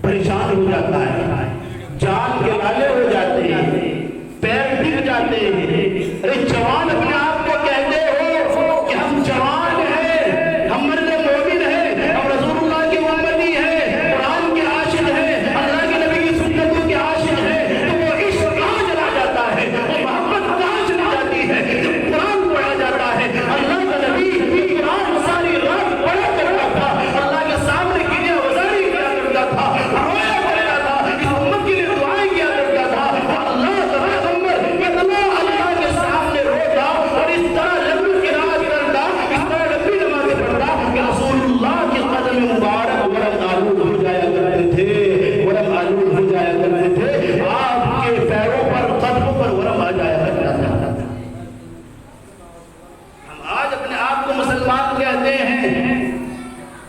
پریشان ہو جاتا ہے، جان کے لالے ہو جاتے ہیں، پیر ٹک جاتے ہیں۔ ارے جوان اپنے آپ کو کہتے ہو کہ ہم جوان ہیں، ہم مرد مومن ہیں، ہم رسول اللہ کی امتی ہیں، قرآن کے عاشق ہیں، اللہ کے نبی کی سنتوں کے عاشق ہیں، تو وہ عشق کہاں چلا جاتا ہے، وہ محبت کہاں چلی جاتی ہے جب قرآن پڑھا جاتا ہے۔ اللہ کا نبی قرآن ساری رات پڑھا کرتا تھا، اللہ کے سامنے گریہ وزاری کیا کرتا تھا، رویا کرتا تھا، اس امت کے لیے دعائیں کیا کرتا تھا۔ اللہ کا پیغمبر کتنا اللہ کے سامنے روتا اور اس طرح لمبی قرات کرتا، اس طرح لمبی نمازیں پڑھتا کہ رسول اللہ کے قدم مبارک ورم آلود ہو جایا کرتے تھے، ورم آلود ہو جایا کرتے تھے، آپ کے پیروں پر قدموں پر ورم آ جایا کرتا تھا۔ ہم آج اپنے آپ کو مسلمان کہتے ہیں،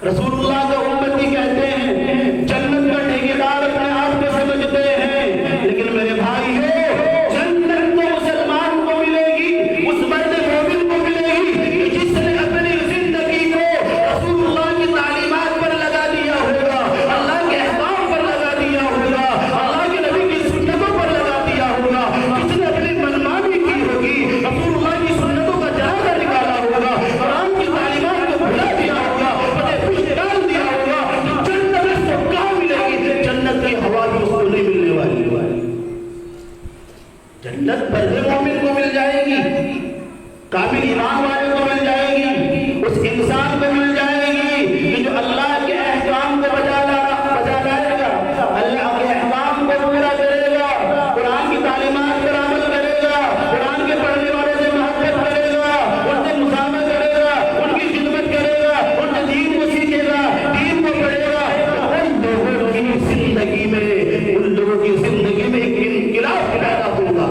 رسول اللہ کا امتی کہتے ہیں، جنت کا ٹھیکیدار اپنے آپ کو سمجھتے ہیں، لیکن میرے بھائی جنت تو مسلمان کو ملے گی، اس مرد مومن کو ملے گی جس نے اپنی زندگی کو رسول اللہ کی تعلیمات پر لگا دیا ہوگا، اللہ کے احکام پر لگا دیا ہوگا، اللہ کے نبی کی سنتوں پر لگا دیا ہوگا، جس نے اپنی منمانی کی ہوگی، رسول اللہ کی سنتوں کا جنازہ نکالا ہوگا، قرآن کی تعلیمات کو بھلا دیا ہوگا، فتح پشت ڈال دیا ہوگا، تو جنت اس کو کہاں ملے گی؟ جنت کی ہوا بھی اس کو نہیں ملنے والی۔ جنت مرد مومن کو مل جائے گی، کامل ایمان والے کو مل جائے گی، اس انسان کو مل جائے گی کہ جو اللہ کے احکام کو بجا لائے گا، اللہ کے احکام کو پورا کرے گا، قرآن کی تعلیمات پر عمل کرے گا، قرآن کے پڑھنے والے سے محبت کرے گا، ان سے مسامحہ کرے گا، ان کی خدمت کرے گا، ان سے دین کو سیکھے گا، دین کو پڑھے گا۔ ان لوگوں کی زندگی میں ایک انقلاب پیدا ہوگا،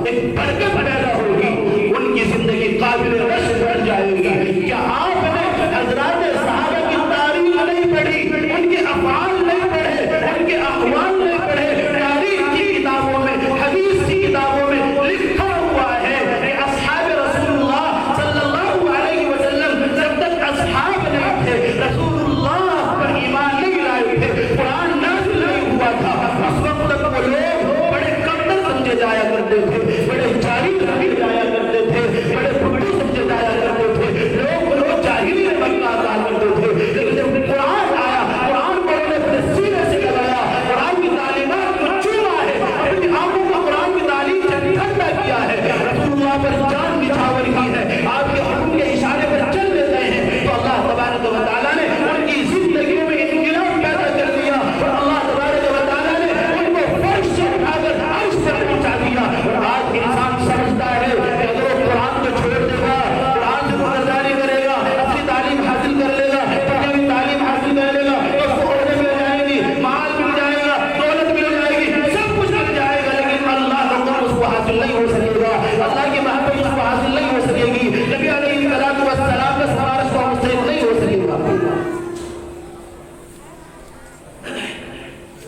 ایک برکت پیدا ہوگی، ان کی زندگی قابل رشک بن جائے گی۔ کیا آپ نے حضرات صحابہ کی تاریخ نہیں پڑھی، ان کے افعال نہیں پڑھے، ان کے اقوال نہیں پڑھے؟ تاریخ کی کتابوں میں، حدیث کی کتابوں میں لکھا ہوا ہے کہ اصحاب رسول اللہ صلی اللہ علیہ وسلم جب تک اصحاب نہیں تھے، رسول اللہ پر ایمان نہیں لائے تھے، قرآن نازل نہیں ہوا تھا، اس وقت تک وہ لوگ بڑے کمتر سمجھے جایا کرتے تھے، بڑے جاہل سمجھے جایا کرتے تھے، بڑے بھٹو سمجھے جایا کرتے تھے، لوگ جاہلی میں بننا ادا کرتے تھے۔ لیکن جب قرآن آیا، قرآن کو انہوں نے اپنے سینے سے لگایا، قرآن کی تعلیمات کو چوما ہے، اپنی آنکھوں کو قرآن کی تعلیم سے ٹھنڈا کیا ہے، رسول اللہ پر جان نچھاور کی ہے، آپ کے حکم کے اشارے پر چل دیتے ہیں، تو اللہ تبارک و تعالیٰ نے ان کی زندگیوں میں انقلاب پیدا کر دیا، اور اللہ تبارک و تعالیٰ نے ان کو فرش سے اٹھا کر عرش تک پہنچا دیا۔ اور آج انسان سمجھتا ہے کہ اگر وہ قرآن کو چھوڑ دے گا، قرآن سے گزرداری کرے گا، اپنی تعلیم حاصل کر لے گا، دنیاوی تعلیم حاصل کر لے گا، تو اس کو عہدے مل جائیں گی، مال مل جائے گا، دولت مل جائے گی، سب کچھ مل جائے گا، لیکن اللہ کا قرب اس کو حاصل نہیں ہو سکے گا، اللہ کی محبت اس کو حاصل نہیں ہو سکے گی، نبی علیہ السلام کا سفارش کو مستحق نہیں ہو سکے گا۔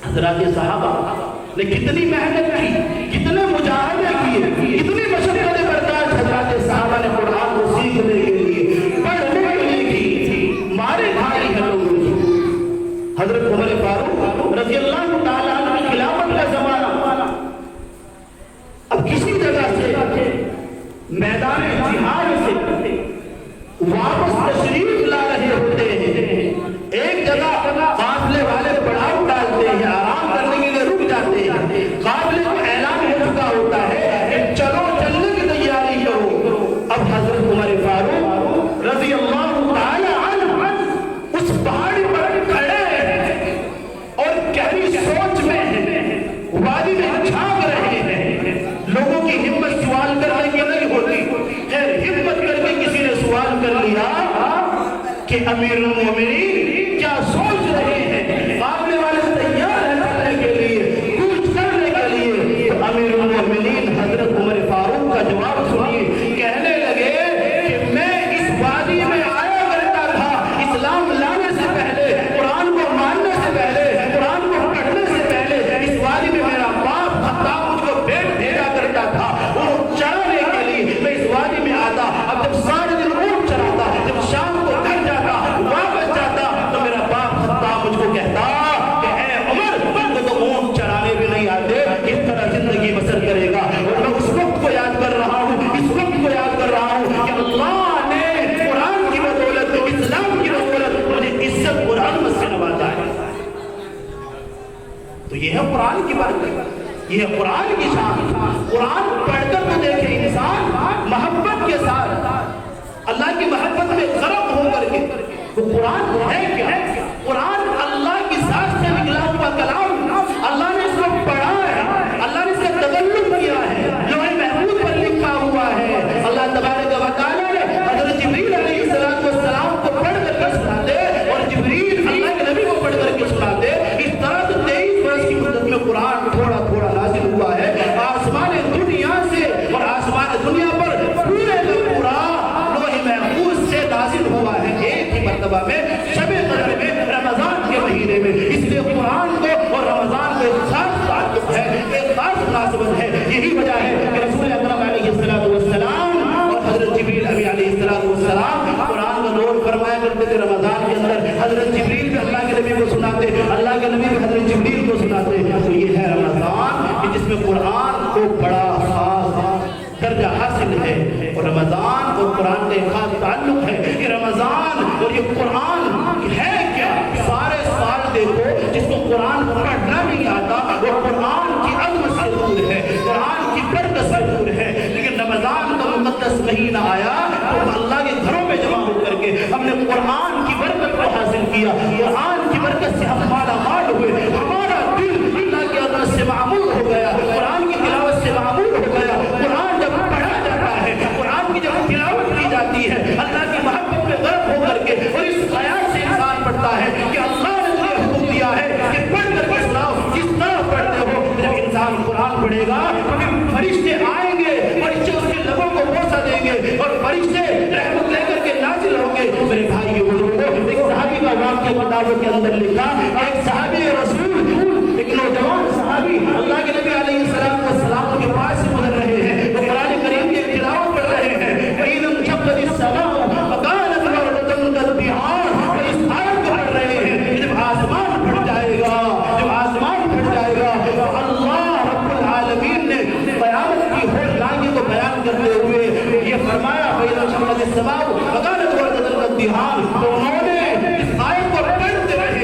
حضرات صحابہ نے کتنی محنت کی، کتنے مجاہدے کیے، کتنی مشقتیں برداشت حضرات صحابہ نے قرآن کو سیکھنے کے لیے، پڑھنے کے لیے کی۔ مارے کھائے ہیں لوگوں کی۔ حضرت عمر فاروق رضی اللہ تعالیٰ عنہ کی خلافت کا زمانہ، اب کسی جگہ سے میدان جہاد سے واپس تشریف لا رہے ہوتے ہیں، ایک جگہ قافلے والے پڑاؤ ڈالتے ہیں، آرام کرنے کے لیے رک جاتے ہیں، قافلے کو اعلان ہو چکا ہوتا ہے کہ چلو چلنے کی تیاری کرو۔ اب حضرت عمر فاروق رضی اللہ تعالی عنہ اس پہاڑی پر کھڑے ہیں اور گہری سوچ میں ہیں، وادی میں جھانک رہے ہیں، لوگوں کی ہمت سوال کرنے کی نہیں ہوتی، خیر ہمت کر کے کسی نے سوال کر لیا کہ امیر المومنین کیا سوچ رہے ہیں؟ قافلے والے تیار ہیں کرنے کے لیے، کچھ کرنے کے لیے۔ تو امیر المومنین حضرت عمر فاروق کا جواب سنیے، کہنے لگے کہ میں اس وادی میں آیا کرتا تھا اسلام لانے سے پہلے، قرآن کو ماننے سے پہلے، قرآن کو پڑھنے سے پہلے، اس وادی میں میرا باپ خطاب مجھ کو بیٹھ بھیجا کرتا تھا، وہ چرانے کے لیے میں اس وادی میں آتا، اب جب سارے دن اونٹ چراتا، جب شام کو گھر جاتا، واپس جاتا، یہ ہے قرآن کی برکت، یہ ہے قرآن کی شان۔ قرآن پڑھ کر تو دیکھے انسان محبت کے ساتھ اللہ کی محبت میں غرق ہو کر کے، وہ قرآن ہے کیا؟ قرآن اللہ کی ذات سے نکلا ہوا کلام، اللہ نے اس کو پڑھا ہے، اللہ نے اس کا تغلق کیا ہے، لوح محفوظ پر لکھا ہوا ہے۔ اللہ تبارک و تعالیٰ نے حضرت جبریل علیہ السلام کو پڑھ کر کے سناتے، اور جبریل اللہ کے نبی کو پڑھ کر کے سناتے۔ اس طرح سے 23 برس کی مدت میں قرآن تھوڑا تھوڑا نازل ہوا ہے، آسمان دنیا سے اور آسمان دنیا پر پورے کا پورا لوح محفوظ سے نازل ہوا ہے ایک ہی مرتبہ میں، شب قدر میں، رمضان کے مہینے میں۔ اس لیے قرآن کو اور رمضان کو ایک خاص تعلق ہے، ایک خاص مناسبت ہے۔ یہی وجہ ہے کہ رسول اکرم علیہ السلام اور حضرت جبریل علیہ السلام قرآن کا نور فرمایا کرتے تھے رمضان کے اندر۔ حضرت جبریل بھی اللہ کے نبی کو سناتے، اللہ کے نبی بھی حضرت جبریل کو سناتے۔ تو یہ ہے رمضان کہ جس میں قرآن کو بڑا خاص درجہ حاصل ہے، اور رمضان اور قرآن کا ایک خاص تعلق ہے۔ کہ رمضان اور یہ قرآن ہے کیا؟ سارے سال دیکھو جس کو قرآن پڑھنا نہیں آتا وہ قرآن کی عظمت سے دور ہے، قرآن کی برکت سے دور ہے۔ لیکن رمضان کا مقدس مہینہ آیا تو اللہ کے گھروں میں جمع ہو کر کے ہم نے قرآن کی برکت کو حاصل کیا، قرآن کی برکت سے ہم مالا مال ہوئے، ہمارا دل اللہ کی عظمت سے معمول ہو گیا، قرآن کی تلاوت سے معمول ہو گیا۔ قرآن جب پڑھا جاتا ہے، قرآن کی جب تلاوت کی جاتی ہے اللہ کی محبت میں غرق ہو کر کے، اور اس خیال سے انسان پڑھتا ہے کہ اللہ نے تمہیں حکم دیا ہے کہ پڑھ کر کے سناؤ، جس طرح پڑھتے ہو۔ جب انسان قرآن پڑھے گا تو فرشتے آئیں گے، فرشتے اس کے لبوں کو بوسہ دیں گے، اور فرشتے رحمت لے کر کے نازل ہوں گے۔ میرے بھائیو بزرگوں، ایک صحابی کا واقعہ کتابوں کے اندر لکھا، ایک صحابی رسول، ایک نوجوان صحابی اللہ کے نبی علیہ السلام کے پاس سے گزر رہے ہیں، وہ قرآن کریم کی تلاوت پڑھ رہے ہیں۔ وَإِذَا انشَقَّتِ السَّمَاءُ فَكَانَتْ وَرْدَةً كَالْبِهَارِ، اور اس آیت کو پڑھ رہے ہیں کہ جب آسمان پھٹ جائے گا، جب آسمان پھٹ جائے گا تو اللہ رب العالمین نے قیامت کی ہولناکی کو بیان کرتے ہوئے یہ فرمایا وَإِذَا انشَقَّتِ السَّمَاءُ فَكَانَتْ وَرْدَةً كَالْبِهَارِ۔ تو انہوں نے اس آیت کو پڑھتے رہے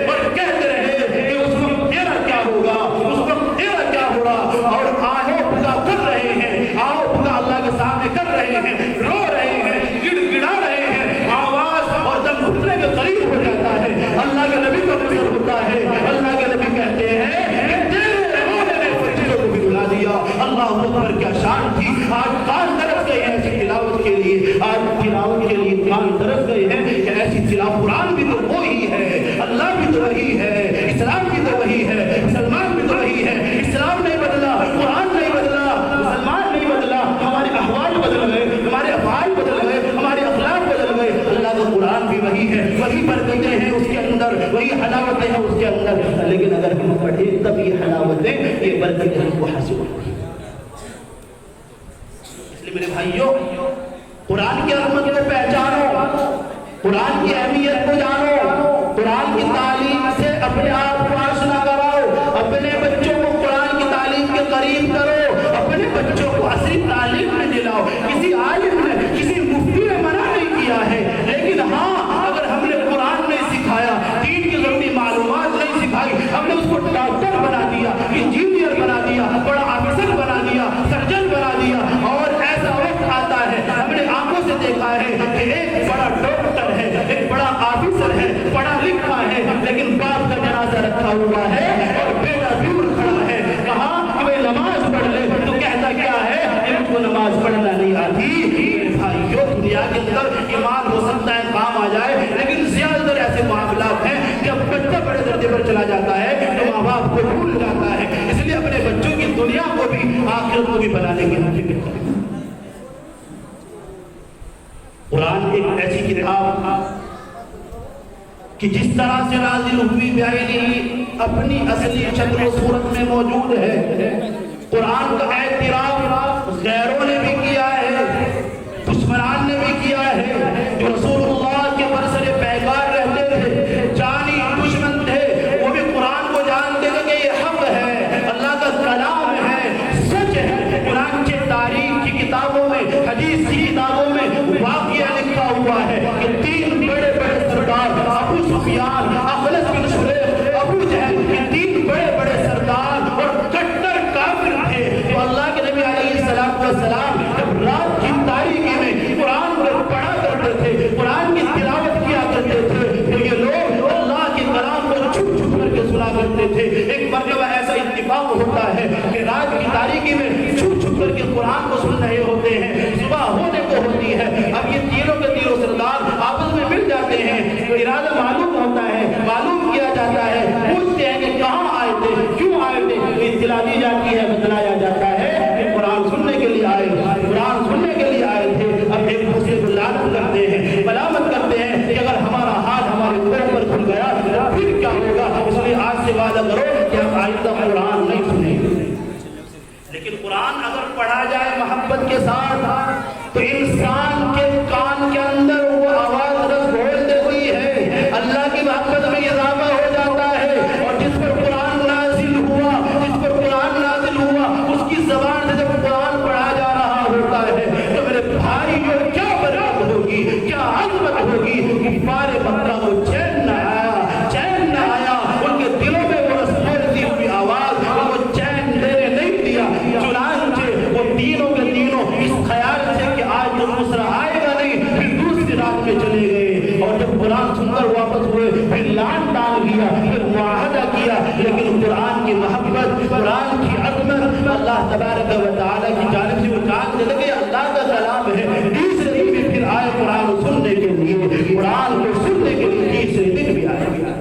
اور کہتے رہے کہ اس وقت تیرا کیا ہوگا، اس وقت تیرا کیا ہوگا، اور آہو بھگا کر رہے ہیں، آہو بھگا اللہ کے سامنے کر رہے ہیں، رو رہے ہیں، گڑ گڑا رہے ہیں، آواز اور دم گھٹنے کے قریب ہو جاتا ہے۔ اللہ کے نبی کو نظر ہوتا ہے، اللہ کے نبی کہتے ہیں کہ تیرے رونے نے فرشتوں کو بھی رلا دیا۔ اللہ اکبر، کیا شان تھی۔ آج کان درس گئے ہیں ایسی تلاوت کے لیے، آج تلاوت کے لیے کان درس گئے ہیں کہ ایسی تلاوت۔ قرآن بھی تو وہی ہے، اللہ بھی تو وہی ہے، اسلام بھی تو وہی ہے، مسلمان بھی تو وہی ہے۔ اسلام نہیں بدلا، قرآن نہیں بدلا، مسلمان نہیں بدلا، ہمارے احوال بدل گئے، ہمارے افعال بدل گئے، ہمارے اخلاق بدل گئے۔ اللہ کا قرآن بھی وہی ہے، وہی برکتیں ہیں اس کے اندر، وہی حلاوتیں ہیں اس کے اندر۔ لیکن اگر ہم پڑھیں تب یہ حلاوتیں، یہ برکتیں ہم کو حاصل ہوتی ہیں۔ اس لیے میرے بھائیوں، قرآن کی عظمت کو پہچانو، قرآن کی اہمیت کو جانو، قرآن کی تعلیم سے اپنے آپ کو آشنا کراؤ، اپنے بچوں کو قرآن کی تعلیم کے قریب کرو، اپنے بچوں کو عصری تعلیم میں دلاؤ۔ کسی عالم نے، کسی مفتی نے منع نہیں کیا ہے، لیکن ہاں اگر ہم نے قرآن نہیں سکھایا، دین کی ضروری معلومات نہیں سکھائی، ہم نے اس کو ڈاکٹر بنا دیا، انجینئر بنا دیا، بڑا آفیسر بنا دیا، سرجن بنا دیا، اور ایسا وقت آتا ہے ہم نے آنکھوں سے دیکھا ہے کہ ایک بڑا ڈاکٹر ہے، ایک بڑا آفیسر ہے، پڑھا لکھا ہے، لیکن باپ کا جنازہ رکھا ہوا ہے اور بیٹا دور کھڑا ہے۔ کہا کہ بھائی نماز پڑھ لے، تو کہتا کیا ہے ان کو نماز پڑھنا نہیں آتی۔ بھائیو، دنیا کے اندر ایمان ہو سکتا ہے کام آ جائے، لیکن زیادہ تر ایسے معاملات ہیں جب بچہ بڑے درجے پر چلا جاتا ہے تو ماں باپ کو بھول جاتا ہے۔ اس لیے اپنے بچوں کی دنیا کو بھی آخرت کو بھی بنانے کی فکر کریں۔ قرآن ایک ایسی کتاب کہ جس طرح سے نازل ہوئی بعینہ اپنی اصلی شکل و صورت میں موجود ہے۔ قرآن کا اعتراف غیروں نے بھی کیا ہے، دشمنان نے بھی کیا ہے۔ جو رسول اللہ کے برسر پیغار رہتے تھے، جانی دشمن تھے، وہ بھی قرآن کو جانتے تھے کہ یہ حق ہے، اللہ کا کلام ہے، سچ ہے۔ قرآن کے تاریخ کی کتابوں میں، حدیث کی کتابوں میں واقعہ لکھا ہوا ہے کہ 3 بڑے بڑے سردار ابو سفیان، اخنس بن شریح، ابو جہل، یہ 3 ہوتے تھے. ایک مرتبہ ایسا اتفاق ہوتا ہے کہ رات کی تاریکی میں چھپ چھپ کر کے قرآن کو سن رہے ہوتے ہیں. صبح ہونے کو ہوتی ہے. اب یہ تینوں کے تینوں سردار آپس میں مل جاتے ہیں. تو ارادہ معلوم ہوتا ہے, معلوم کیا جاتا ہے. پوچھتے ہیں کہ کہاں آئے تھے, کیوں آئے تھے. اطلاع دی جاتی ہے, بتلایا جاتا ہے کہ قرآن سننے کے لیے آئے, قرآن سننے کے لیے آئے تھے. اب ایک دوسرے کو لعنت کرتے ہیں, ملامت کرتے ہیں کہ اگر ہمارا ہاتھ ہمارے پیروں پر کھل گیا تو پھر کیا ہوگا. اس لیے آج سے وعدہ کرو کہ ہم آئندہ قرآن نہیں سنیں گے. لیکن قرآن اگر پڑھا جائے محبت کے ساتھ تو انسان کے کان کے اندر وہ آواز رس گھولتے ہوئی ہے, اللہ کی محبت میں اضافہ ہو جاتا ہے. اور جس پر قرآن نازل ہوا, جس پر قرآن نازل ہوا, اس کی زبان سے جب قرآن پڑھا جا رہا ہوتا ہے تو میرے بھائیوں کیا برکت ہوگی, کیا عظمت ہوگی. کفار مکہ کو چین نہ آیا, چین نہ آیا. ان کے دلوں میں وہ رس گھولتی ہوئی آواز وہ چین دینے نہیں دیا. چنانچہ وہ تینوں کے تینوں اس خیال سے کہ آج تو دوسرا آئے گا نہیں, پھر دوسری رات میں چلے گئے. اور جب قرآن سن کر واپس ہوئے پھر لان ٹال کیا, پھر معاہدہ کیا. لیکن قرآن کی محبت, قرآن کی عظمت اللہ تبارک و تعالیٰ کی جانب سے وہ جاننے لگے اللہ کا کلام ہے. تیسرے دن بھی پھر آئے قرآن سننے کے لیے, قرآن کو سننے کے لیے تیسرے دن بھی آئے.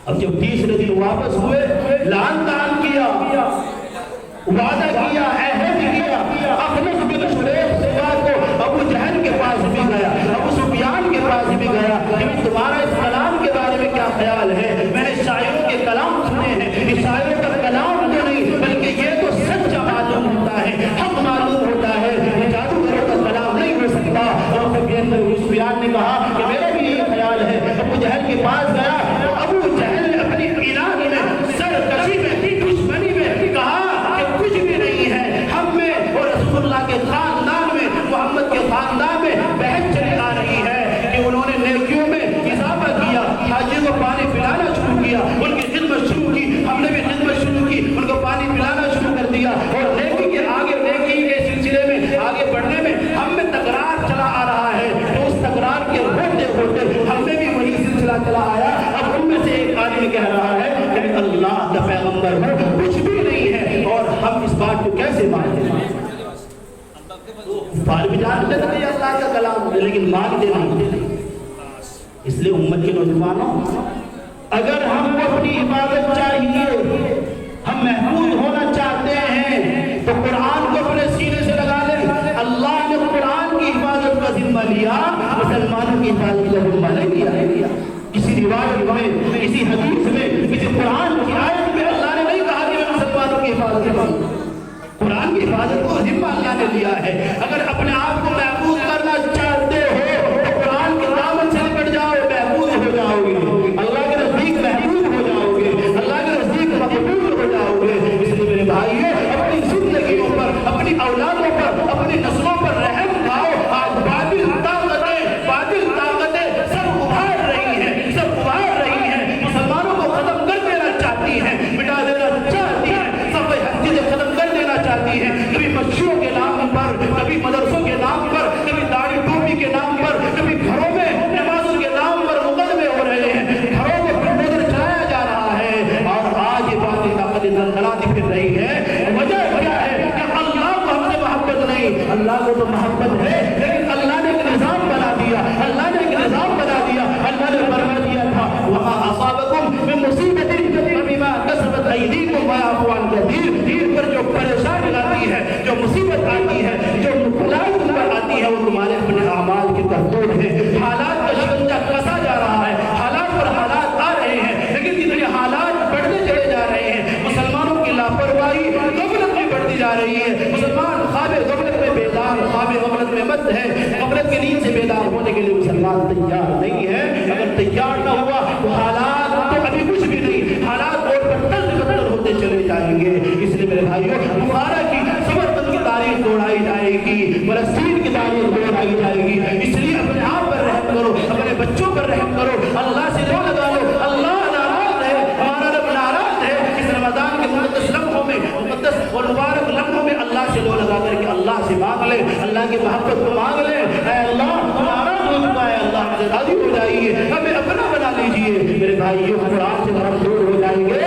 اب جب تیسرے دن واپس ہوئے لان ٹال کیا, وعدہ کیا, عہد کیا. اخنس بن شریح سے کو ابو جہل کے پاس بھی گیا, ابو سفیان کے پاس بھی گیا کہ تمہارا اس کلام کے بارے میں کیا خیال ہے. میں نے شاعروں کے کلام سنے ہیں, اس شاعروں کا کلام تو نہیں بلکہ یہ تو سچا معلوم ہوتا ہے, حق معلوم ہوتا ہے, یہ جادوگروں کا کلام نہیں ہو سکتا. اور ابو سفیان نے کہا کہ میرا بھی یہی خیال ہے. ابو جہل کے پاس گیا, ابو جہل نے اپنی عناد میں, سرکشی میں, دشمنی میں کہا کہ کچھ بھی نہیں ہے. ہم میں اور رسول اللہ کے خاندان میں, محمد کے خاندان میں بحث چلی آ رہی ہے کہ انہوں نے نیکیوں میں اضافہ کیا, حاجی کو پانی پلانا شروع کیا, ان کی خدمت شروع کی. ہم نے بھی خدمت شروع کی, ان کو پانی پلانا شروع کر دیا. اور نیکی کے آگے, نیکی کے سلسلے میں آگے بڑھنے میں ہم میں تکرار چلا آ رہا ہے. تو اس تکرار کے ہوتے ہوتے ہم میں بھی وہی سلسلہ چلا آیا. اب ان میں سے ایک آدمی کہہ رہا ہے کہ اللہ کا پیغمبر ہو, کچھ بھی نہیں ہے, اور ہم اس بات کو کیسے مانتے ہیں. کفار بھی جانتے تھے اللہ کا کلام لیکن مانتے نہیں. اس لیے امت کے نوجوانوں, اگر ہم کو اپنی حفاظت چاہیے, ہم محفوظ ہونا چاہتے ہیں تو قرآن کو اپنے سینے سے لگا لیں. اللہ نے قرآن کی حفاظت کا ذمہ لیا, مسلمانوں کی حفاظت کا ذمہ نہیں لیا. کسی روایت میں, کسی حدیث میں, کسی قرآن کی آیت میں اللہ نے نہیں کہا کہ میں مسلمانوں کی حفاظت کروں. قرآن کی حفاظت کو ذمہ اللہ نے لیا ہے. اگر اپنے آپ کو محفوظ کرنا چاہتے ہو تو قرآن کے دامن سے لپٹ جاؤ, محفوظ ہو جاؤ گے, اللہ کے نزدیک محفوظ ہو جاؤ گے, اللہ کے نزدیک مقبول ہو جاؤ گے. اس لیے میرے بھائیوں, اپنی زندگیوں پر, اپنی اولادوں پر, اپنی نسلوں پر رحم کھاؤ. آج باطل طاقتیں سب ابھار رہی ہیں, سب ابھار رہی ہیں, مسلمانوں کو ختم کر دینا چاہتی ہیں, مٹا دینا چاہتی ہیں, سب حقیقت ختم کر دینا چاہتی ہیں. کبھی مسجدوں کے نام پر, کبھی مدرسوں کے نام پر, کبھی داڑھی ٹوپی کے نام پر, کبھی گھروں میں نمازوں کے نام پر مقدمے ہو رہے ہیں, گھروں میں بلڈوزر چلایا جا رہا ہے. اور آج یہ باطل طاقت دلدلاتی پھر رہی ہے. وجہ کیا ہے کہ اللہ کو ہم سے محبت نہیں. اللہ کو تو محبت ہے لیکن اللہ نے ایک نظام بنا دیا, اللہ نے ایک نظام بنا دیا. اللہ نے فرما دیا تھا وما اصابکم من مصیبت فبما کسبت ایدیکم ویعفو عن کثیر. دین پر جو پریشانی آتی ہے, جو مصیبت آتی ہے, جو مبتلائی تم پر آتی ہے, وہ تمہارے اپنے اعمال کے کرتوت ہیں. حالات کا شکنجہ کسا جا رہا ہے, حالات پر حالات آ رہے ہیں, لیکن جتنے حالات بڑھتے چلے جا رہے ہیں, مسلمانوں کی لاپرواہی غفلت میں بڑھتی جا رہی ہے. مسلمان خواب غفلت میں بیدار, خواب غفلت میں مست ہے. غفلت کی نیند سے بیدار ہونے کے لیے مسلمان تیار نہیں ہے. اگر تیار نہ ہوا تو حالات تو ابھی کچھ بھی نہیں, حالات اور بدتر ہوتے چلے جائیں گے. اس لیے میرے بھائیوں, بخارا کی سمرقند کی تاریخ دوڑائی جائے گی, فلسطین کی تاریخ دوڑائی جائے گی. اس لیے اپنے آپ پر رحم کرو, اپنے بچوں پر رحم کرو, اللہ سے دو لگا لو. اللہ ناراض ہے, ہمارا رب ناراض ہے. اس رمضان کے مقدس لمحوں میں, مقدس اور مبارک لمحوں میں اللہ سے دو لگا کر کے اللہ سے مانگ لے, اللہ کی محبت کو مانگ لے. اے اللہ ناراض ہو چکا ہے, اللہ سے راضی ہو جائیے, ہمیں اپنا بنا لیجیے. میرے بھائیوں, قرآن سے ہم دور ہو جائیں گے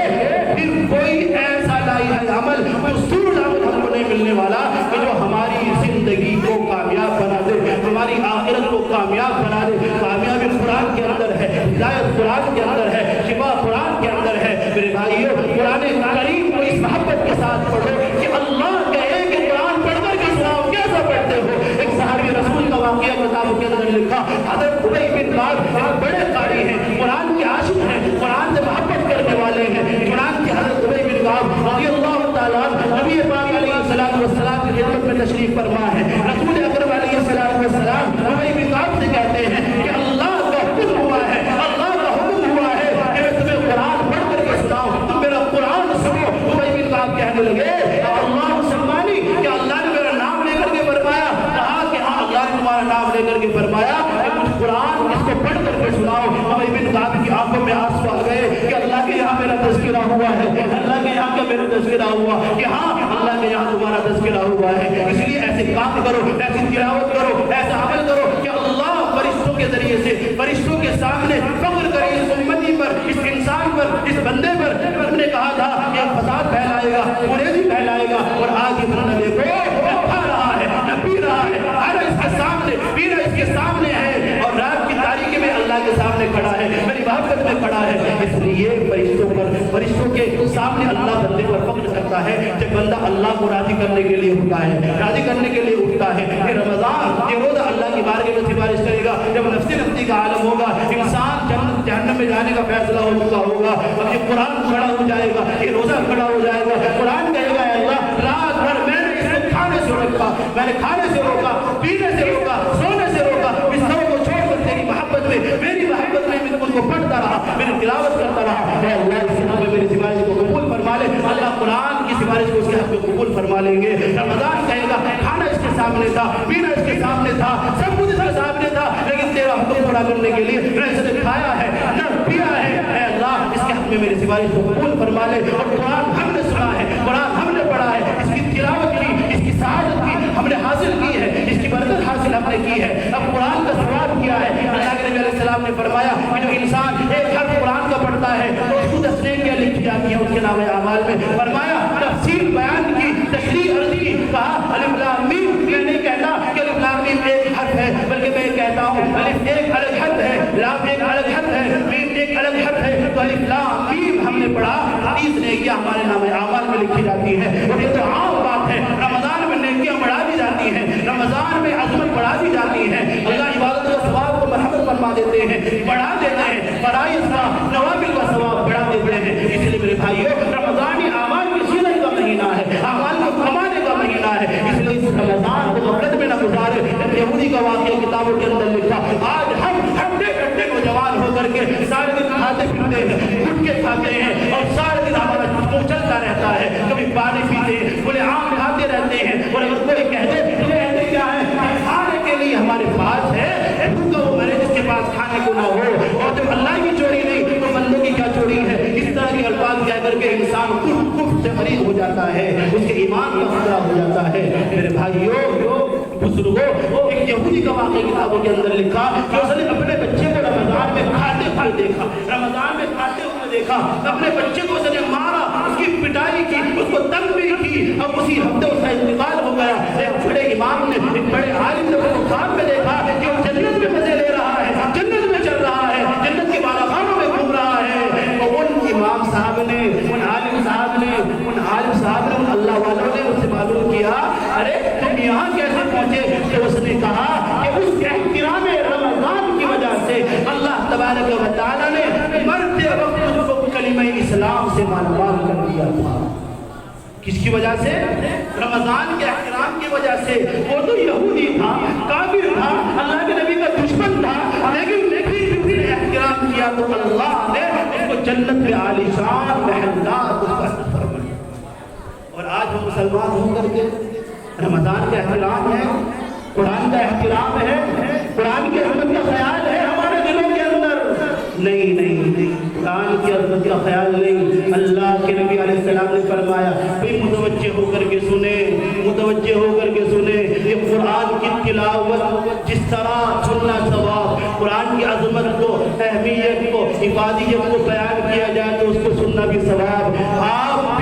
کرنے والا کہ جو ہماری زندگی کو کامیاب بنا دے، ہماری آخرت کو کامیاب بنا دے۔ کامیابی قرآن کے اندر ہے، ہدایت قرآن کے اندر ہے، شفا قرآن کے اندر ہے۔ میرے بھائیو، قرآن کریم کو اس محبت کے ساتھ پڑھو کہ اللہ کہے کہ قرآن پڑھ کر کے سناؤ، کیسا پڑھتے ہو؟ ایک صحابی رسول کا واقعہ کتابوں کے اندر لکھا، حضرت ابی بن کعب ایک بڑے قاری ہیں، قرآن کے عاشق ہیں، قرآن سے محبت کرنے والے ہیں۔ چنانچہ حضرت ابی بن کعب رضی اللہ تعالیٰ نبی پاک علیہ الصلوۃ والسلام کی خدمت میں تشریف فرما ہے۔ رسول اکرم علیہ الصلوۃ والسلام ابی بن کعب سے کہتے ہیں کہ اللہ کا حکم ہوا ہے، اللہ کا حکم ہوا ہے کہ میں تمہیں قرآن پڑھ کر کے سناؤں، تم میرا قرآن سنو۔ ابی بن کعب کہنے لگے اللہ سبحانی کہ اللہ نے میرا نام لے کر کے فرمایا؟ کہا کہ ہاں اللہ نے تمہارا نام لے کر کے فرمایا کہ کچھ قرآن اس کو پڑھ کر کے سناؤ۔ ابی بن کعب کی آنکھوں میں آنسو آ گئے کہ اللہ کے یہاں میرا تذکرہ ہوا ہے، اللہ کے یہاں کا میرا تذکرہ ہوا کہ ہاں اللہ کے یہاں تمہارا تذکرہ ہوا ہے۔ اس لیے ایسے کام کرو، ایسی تلاوت کرو، ایسا عمل کرو کہ اللہ فرشتوں کے ذریعے سے فرشتوں کے سامنے فخر کرے اس امتی پر، اس انسان پر، اس بندے پر۔ ہم نے کہا تھا کہ فساد پھیلائے گا، گریزی پھیلائے گا، اور آج اتنا نہ دیکھو نہ کھا رہا ہے نہ پی رہا ہے، کھانا اس کے سامنے، پینا اس کے سامنے ہے، اور رات کی تاریکی میں اللہ کے سامنے کھڑا ہے، میری محبت میں کھڑا ہے۔ اس لیے فرشتوں کے سامنے اللہ بندے پر فخر کرتا ہے جب بندہ اللہ کو راضی کرنے کے لیے اٹھتا ہے، راضی کرنے کے لیے اٹھتا ہے۔ یہ رمضان یہ روزہ اللہ کی بارگاہ میں سفارش کرے گا جب نفسی کا عالم ہوگا، انسان جنت جہنم میں جانے کا فیصلہ ہو چکا ہوگا، اب یہ قرآن کھڑا ہو جائے گا، یہ روزہ کھڑا ہو جائے گا، قرآن کہے گا اللہ رات بھر میں نے اس کو کھانے سے روکا، میں نے کھانے سے روکا، پینے سے روکا، سونے سے روکا، بستروں کو چھوڑ کر تیری محبت میں، میری محبت میں ان کو پڑھتا رہا، میری تلاوت کرتا رہا۔ اے اللہ اس حق میں میری سفارش کو قبول فرما لے، اللہ قرآن کی سفارش کو اس کے حق میں قبول فرما لیں گے۔ رمضان کہے گا کھانا اس کے سامنے تھا، پینا اس کے سامنے تھا، سب کچھ اس کے سامنے تھا، لیکن تیرا حکم پورا کرنے کے لیے نہ اس نے کھایا ہے نہ پیا ہے۔ اے اللہ اس کے حق میں میری سفارش کو قبول فرما لے۔ اور قرآن ہم نے سنا ہے، قرآن ہم نے پڑھا ہے، اس کی تلاوت کی، اس کی سعادت کی ہم نے حاصل کی ہے، اس کی برکت حاصل ہم نے کی ہے، اب قرآن کا ثواب کیا ہے۔ اللہ کے نبی علیہ السلام نے فرمایا کہ جو انسان ایک حرف قرآن کا پڑھتا ہے تو اس کو 10 نیکیاں لکھی جاتی ہیں اس کے نامہ اعمال میں۔ فرمایا تفصیل بیان کی، تشریح عرض کی، کہا الف لام میم، میں نہیں کہتا کہ الف لام میم ایک حرف ہے، بلکہ میں کہتا ہوں الف ایک الگ حرف ہے، لام ایک الگ حرف ہے، میم ایک الگ حرف ہے، تو الف لام میم ہم نے پڑھا 30 نیکیاں ہمارے نامہ اعمال میں لکھی جاتی ہیں۔ اور یہ تو عام بات ہے، رمضان میں نیکیاں بڑھا دی جاتی ہیں، رمضان میں عظمت بڑھا دی جاتی ہے، اللہ عبادت کا ثواب کو مرحمت فرما دیتے ہیں، بڑھا دیتے ہیں، فرائض کا نوافل کا ثواب بڑھا دیتے ہیں۔ اس لیے میرے بھائیو رمضان یہ اعمال کی زینت کا مہینہ ہے، اعمال کو کمانے کا مہینہ ہے، اس لیے اس رمضان کو غفلت میں نہ گزارے۔ ایک یہودی کا واقعہ کتابوں کے اندر لکھا، آج ہم گھنٹے نوجوان ہو کر کے سارے دن کھاتے پیتے ہیں، اٹھ کے کھاتے ہیں، اور سارے دن ہمارا جسم چلتا رہتا ہے، کبھی پانی پیتے ہیں، کھلے عام کھاتے رہتے ہیں، اور اگر کوئی کہتے کیا ہے کھانے کے لیے ہمارے پاس ہے، بھوکا وہ مرے جس کے پاس کھانے کو نہ ہو، اور جب اللہ کی چوری نہیں تو بندوں کی کیا چوری ہے۔ اس طرح کے الفاظ کہہ کر کے انسان کفر سے مریض ہو جاتا ہے، اس کے ایمان کا خطرہ ہو جاتا ہے۔ میرے بھائیو بزرگوں، ایک یہودی کا واقعہ کتابوں کے اندر لکھا کہ اس نے اپنے بچے کو رمضان میں کھاتے ہوئے دیکھا، رمضان میں کھاتے ہوئے دیکھا، اپنے بچے کو اس نے مارا، اس کی پٹائی کی، اس کو تنگ بھی کی، اب اسی ہفتے اس کا انتقال ہو گیا۔ ایک بڑے امام نے، ایک بڑے عالم نے اس کو خواب میں دیکھا کہ وہ جنت میں مزے لے رہا ہے، جنت میں چل رہا ہے، جنت کے بالاخانوں میں گھوم رہا ہے۔ تو ان امام صاحب نے، ان عالم صاحب نے ان اللہ والوں نے اس سے معلوم کیا، ارے تم یہاں کیسے پہنچے؟ تو اس نے کہا کہ اس احترام رمضان کی وجہ سے اللہ تبارک و تعالیٰ نے مرتے وقت مجھ کو کلمہ اسلام سے معلومات کر دیا تھا۔ کس کی وجہ سے؟ رمضان کے احترام کی وجہ سے۔ وہ تو یہودی تھا، کافر تھا، اللہ کے نبی کا دشمن تھا، لیکن بھی احترام کیا تو اللہ نے اس کو جنت میں عالی شان محلات اس کا فرمایا۔ اور آج ہم مسلمان ہو کر کے رمضان کا احترام ہے، قرآن کا احترام ہے، قرآن کی عظمت کا خیال ہے ہمارے دلوں کے اندر؟ نہیں، قرآن کی عظمت کا خیال نہیں۔ اللہ کے نبی علیہ السلام نے فرمایا بھئی متوجہ ہو کر کے سنیں، یہ قرآن کی تلاوت جس طرح سننا ثواب، قرآن کی عظمت کو، اہمیت کو، افادیت کو بیان کیا جائے تو اس کو سننا بھی ثواب۔ آپ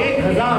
1000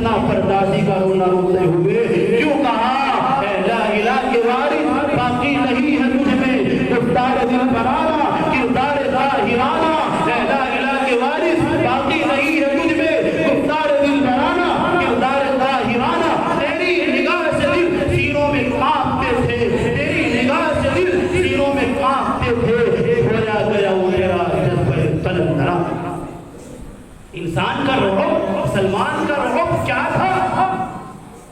اتنا پردازی کا رونا روتے ہوئے کیوں کہا اے لا الہ کے وارث باقی نہیں ہے تجھ میں گفتار دل بنانا کردار ظاہرانہ اے لا الہ کے وارث باقی نہیں ہے تجھ میں گفتار دل بنانا کردار ظاہرانہ تیری نگاہ سے دل سینوں میں کانپتے تھے تیری نگاہ سے دل سینوں میں کانپتے تھے کھویا گیا وہ میرا جذبہ طلب نرا انسان کا رعب مسلمان کا رعب کیا تھا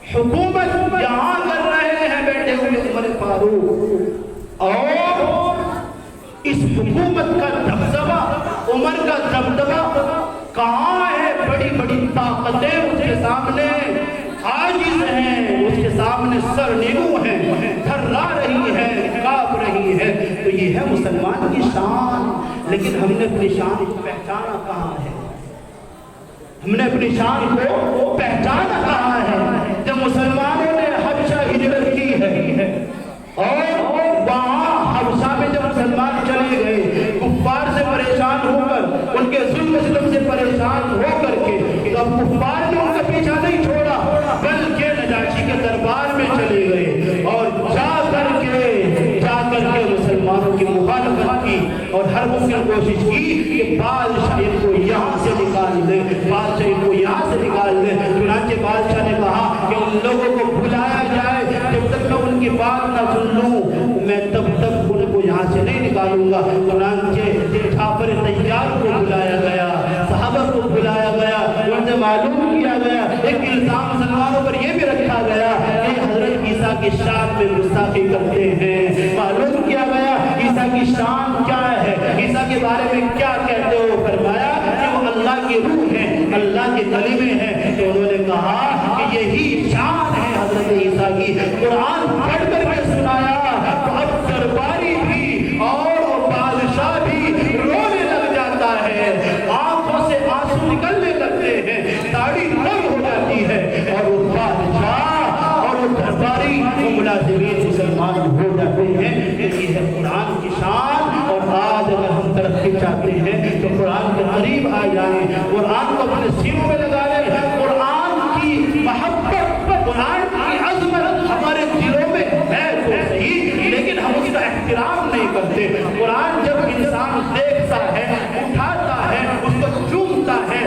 حکومت یہاں کر رہے ہیں بیٹھے ہوئے عمر فاروق اور اس حکومت کا دبدبہ عمر کا دبدبہ کہاں ہے بڑی بڑی طاقتیں اس کے سامنے عاجز ہیں اس کے سامنے سر نیمو ہیں تھرا رہی ہے کانپ رہی ہے تو یہ ہے مسلمان کی شان لیکن ہم نے اپنی شان پہچانا کہاں ہے ہم نے اپنی شان کو پہچانا کہاں ہے جب مسلمانوں نے حبشہ ہجرت کی ہے اور وہاں حبشہ میں جب مسلمان چلے گئے کفار سے پریشان ہو کر ان کے ظلم ستم سے پریشان ہو کر کے اب کفار نے ان کا پیچھا نہیں چھوڑا بلکہ نجاشی کے دربار میں چلے گئے اور جا کر کے مسلمانوں کی مخالفت کی اور ہر ممکن کوشش کی کہ بادشاہ کو یہاں سے نکال دے بادشاہ کو یہاں سے نکال دے چنانچہ بادشاہ نے کہا کہ ان لوگوں کو بلایا جائے جب تک میں ان کی بات نہ سن لوں میں تب تک ان کو یہاں سے نہیں نکالوں گا چنانچہ جعفر طیار کو بلایا گیا صحابہ کو بلایا گیا ان سے معلوم کیا گیا ایک الزام مسلمانوں پر یہ بھی رکھا گیا کہ حضرت عیسیٰ کی شان میں گستاخی کرتے ہیں معلوم کیا گیا عیسیٰ کی شان کیا ہے عیسیٰ کے بارے میں کیا کہتے ہو فرمایا کہ وہ اللہ کی روح ہے اللہ کے کلمے ہیں تو انہوں نے کہا کہ یہی شان ہے حضرت عیسیٰ کی قرآن پڑھ کر کے سنایا تو اب درباری بھی اور بادشاہ بھی رونے لگ جاتا ہے آنکھوں سے آنسو نکلنے لگتے ہیں داڑھی تنگ ہو جاتی ہے اور وہ بادشاہ اور وہ درباری وہ ملازمین مسلمان ہو جاتے ہیں یہ ہے قرآن کی شان اور آج اگر ہم ترقی چاہتے ہیں تو قرآن کے قریب آ جائیں قرآن کو اپنے سینوں میں لگا لیں قرآن کی محبت قرآن کی عظمت ہمارے دلوں میں ہے تو صحیح لیکن ہم اس کا احترام نہیں کرتے قرآن جب انسان دیکھتا ہے اٹھاتا ہے اس کو چومتا ہے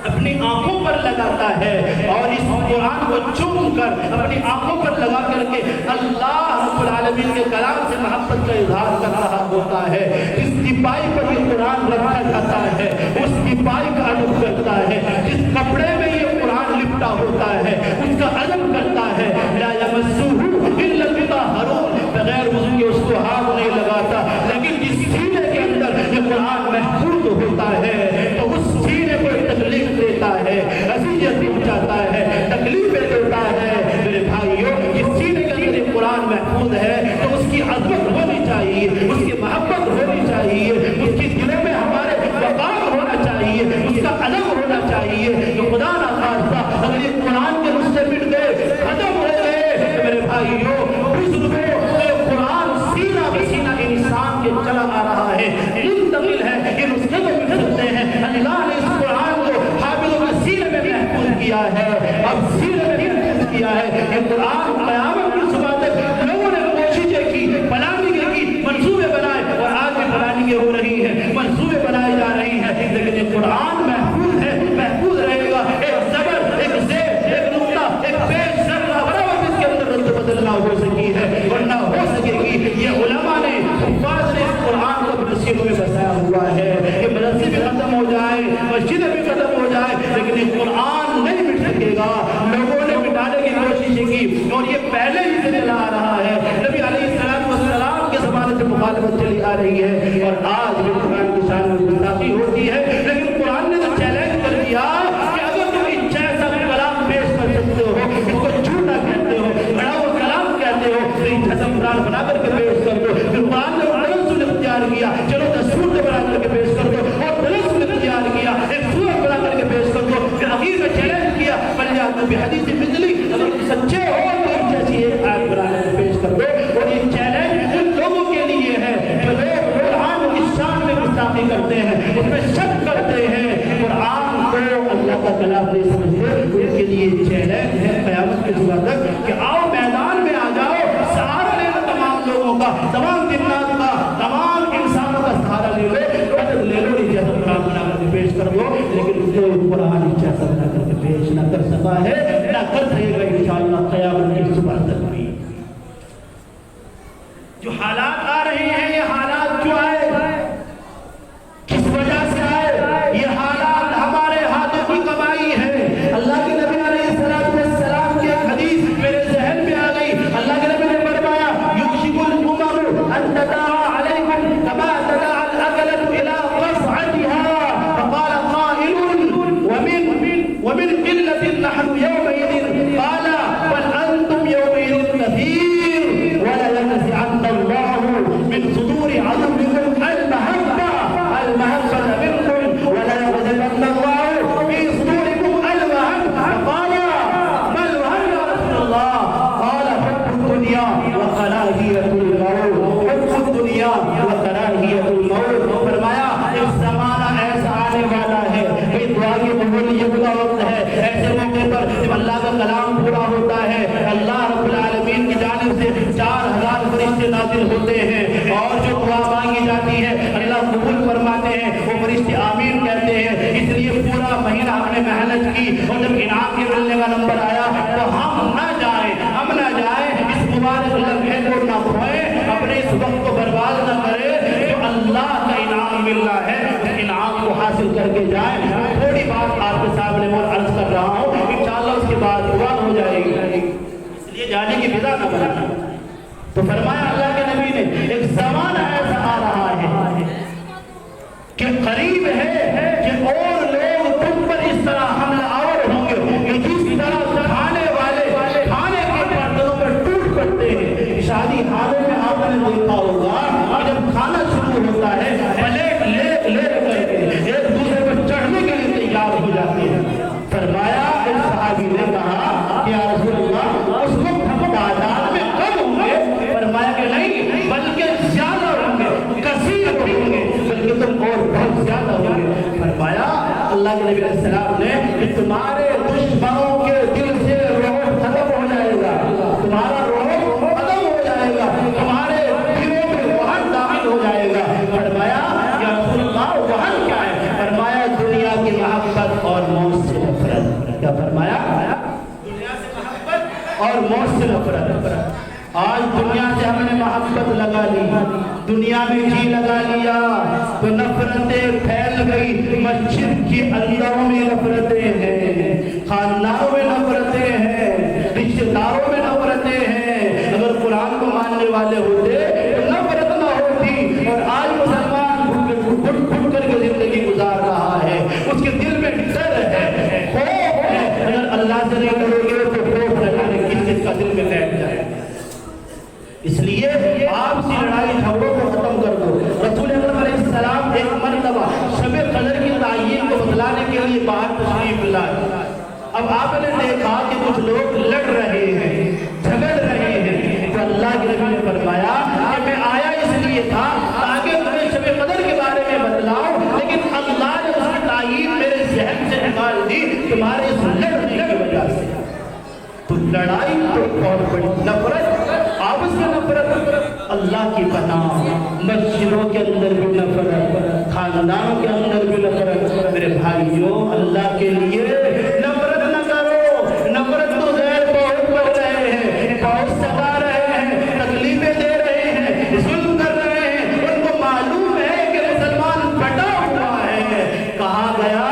اپنی آنکھوں پر لگاتا ہے اور اس قرآن کو چوم کر اپنی آنکھوں پر لگا کر کے اللہ رب العالمین کے کلام سے محبت کا اظہار کر رہا ہوتا ہے اس تیپائی پر یہ قرآن رکھا جاتا ہے اس تیپائی کا ادب کرتا ہے جس کپڑے میں یہ قرآن لپٹا ہوتا ہے اس کا ادب کرتا ہے لا یمسہ الا المطہرون بغیر وضو کے اس کو ہاتھ نہیں لگاتا لیکن جس سینے کے اندر یہ قرآن محفوظ ہوتا ہے تو اس سینے کو تکلیف دیتا ہے اذیت پہنچاتا ہے تکلیفیں دیتا ہے میرے بھائیوں جس سینے کے اندر یہ قرآن محفوظ ہے تو اس کی عظمت ہونی چاہیے اس کی محبت ہونی چاہیے اس کی دلوں میں ہمارے وقار ہونا چاہیے اس کا ادب ہونا چاہیے کہ خدا نہ خواستہ اگر یہ قرآن کے رشتے مٹ گئے ختم ہو گئے تو میرے بھائیوں قرآن سینہ بسینہ انسان کے چلا آ رہا ہے منتقل ہے یہ نسخے کو مٹ سکتے ہیں اللہ نے اس قرآن کو حافظوں کے سینے میں محفوظ کیا ہے اب سینے میں محفوظ کیا ہے یہ قرآن قیامت کی صبح تک لوگوں نے کوششیں کی پلاننگیں کی منصوبے بنائے اور آج بھی پلاننگیں ہو رہی ہیں منصوبے بنائے جا رہی ہیں لیکن یہ قرآن محفوظ ہے محفوظ رہے گا ایک زبر ایک زیر ایک نقطہ ایک پیش ذرہ برابر اس کے اندر رد بدل نہ ہو سکی ہے ورنہ ہو سکے گی یہ علماء نے حفاظ نے اس قرآن کو اپنے سینوں میں بسایا ہوا ہے کہ مدرسے بھی ختم ہو جائے مسجدیں بھی ختم ہو جائے لیکن یہ قرآن نہیں مٹ سکے گا لوگوں نے مٹانے کی کوششیں کی اور یہ پہلے ہی سے چلا آ رہا ہے نبی علیہ السلام کے زمانے سے مخالفت چلی آ رہی ہے اور آج بھی قرآن کی شان میں گستاخی ہوتی ہے لیکن قرآن بھائیوں، لیکن کوئی قرآن اجازت نہ کر کے پیش نہ کر سکا ہے، نہ کر سکے گا انشاءاللہ قیامت کی صبح تک بھی۔ جو حالات آ رہے ہیں، یہ حالات کیوں آئے، کس وجہ سے آئے؟ یہ حالات ہمارے ہاتھوں کی کمائی ہے۔ اللہ کے نبی علیہ السلام کی ایک حدیث میرے ذہن میں آ گئی۔ اللہ کے نبی نے فرمایا یوشک الامم ان تداعى علیکم کما تداعى الاکلۃ الی قصعتها، فقال قائل ومن قلة نحن يومئذ قال بل انتم يومئذ كثير ولينزعن الله من صدور عدوكم المحبة منكم وليغضبن الله في صدوركم المحبة، قال ما الوهن يا رسول الله؟ قال حب الدنيا وكراهية الموت، حب الدنيا وكراهية الموت۔ فرمایا ایک زمانہ ایسا آنے والا ہے کہ دعا کی قبولیت کا وقت ہے، ایسے موقع پر جب اللہ کا کلام پورا ہوتا ہے، اللہ رب العالمین کی جانب سے 4000 فرشتے نازل ہوتے ہیں، اور جو دعا مانگی جاتی ہے اللہ قبول فرماتے ہیں، وہ فرشتے آمین کہتے ہیں۔ اس لیے پورا مہینہ ہم نے محنت کی، اور جب انعام کے ملنے کا نمبر آیا تو ہم نہ جائیں اس مبارک لمحے کو نہ کھوئیں، اپنے اس وقت کو برباد نہ کریں۔ جو اللہ کا انعام مل رہا ہے اس انعام کو حاصل کر کے جائیں۔ تھوڑی بات آپ کے سامنے میں عرض کر رہا ہوں، انشاءاللہ اس کے بعد دعا ہو جائے گی، اس لیے جانے کی فضا نہ بنانا۔ تو فرمایا اللہ کے نبی نے ایک زمانہ ایسا آ رہا ہے کہ قریب ہے کہ اور لوگ تم پر اس طرح حملہ آور ہوں گے کہ جس طرح کھانے والے کھانے کے برتنوں پر ٹوٹ پڑتے ہیں۔ شادی حالوں میں آپ نے دیکھا ہوگا کہ جب کھانا شروع ہوتا ہے پلیٹ لے کر کے ایک دوسرے پر چڑھنے کے لیے تیار ہو جاتے ہیں۔ فرمایا ایک صحابی نے کہا کہ یا رسول اللہ اس وقت ہم تعداد میں کم ہوں گے؟ فرمایا کہ نہیں بلکہ زیادہ ہوں گے، کثیر ہوں گے، بلکہ تم اور بہت زیادہ ہوں گے۔ فرمایا اللہ کے نبی علیہ السلام نے کہ تمہارے دشمنوں کے دل سے رعب ختم ہو جائے گا، تمہارا رعب ختم ہو جائے گا، تمہارے دلوں میں وہن داخل ہو جائے گا۔ فرمایا یا رسول اللہ وہن کیا ہے؟ فرمایا دنیا کی محبت اور موت سے نفرت۔ کیا فرمایا؟ دنیا سے محبت اور موت سے نفرت۔ آج دنیا سے ہم نے محبت لگا لی، دنیا میں جی لگا لیا تو نفرتیں پھیل گئی۔ مسجد کے اندروں میں نفرتیں ہیں، خاندانوں میں نفرتیں ہیں، رشتہ داروں میں نفرتیں ہیں۔ اگر قرآن کو ماننے والے ہوتے تو نفرت نہ ہوتی۔ اور آج مسلمان گھٹ کر کے زندگی گزار رہا ہے، اس کے دل میں ڈر ہے، خوف ہے۔ اگر اللہ سے نہیں ڈرو گے تو خوف نہ جانے کس کا دل میں بیٹھ جائے۔ اس لیے آپ سی لڑائی جھگڑوں کو ختم کر دو۔ رسول اکرم علیہ السلام ایک مرتبہ شب قدر کی تعین کو بتلانے کے لیے باہر تشریف لائے۔ اب آپ نے دیکھا کہ کچھ لوگ لڑ رہے ہیں، جھگڑ رہے ہیں، تو اللہ کے نبی نے فرمایا کہ میں آیا اس لیے تھا تاکہ تمہیں شب قدر کے بارے میں بتلاؤں، لیکن اللہ نے اس کی تعین میرے ذہن سے نکال دی تمہارے اس لڑنے کی وجہ سے۔ تو لڑائی تو بہت بڑی نفرت، آپس میں نفرت، اللہ کی پناہ، مسجدوں کے اندر بھی نفرت، خاندانوں کے اندر بھی نفرت۔ میرے بھائیوں اللہ کے لیے نفرت نہ کرو۔ نفرت تو غیر بہت بڑھ رہے ہیں، بہت ستا رہے ہیں، تکلیفیں دے رہے ہیں، ظلم کر رہے ہیں۔ ان کو معلوم ہے کہ مسلمان بٹا ہوا ہے، کہا گیا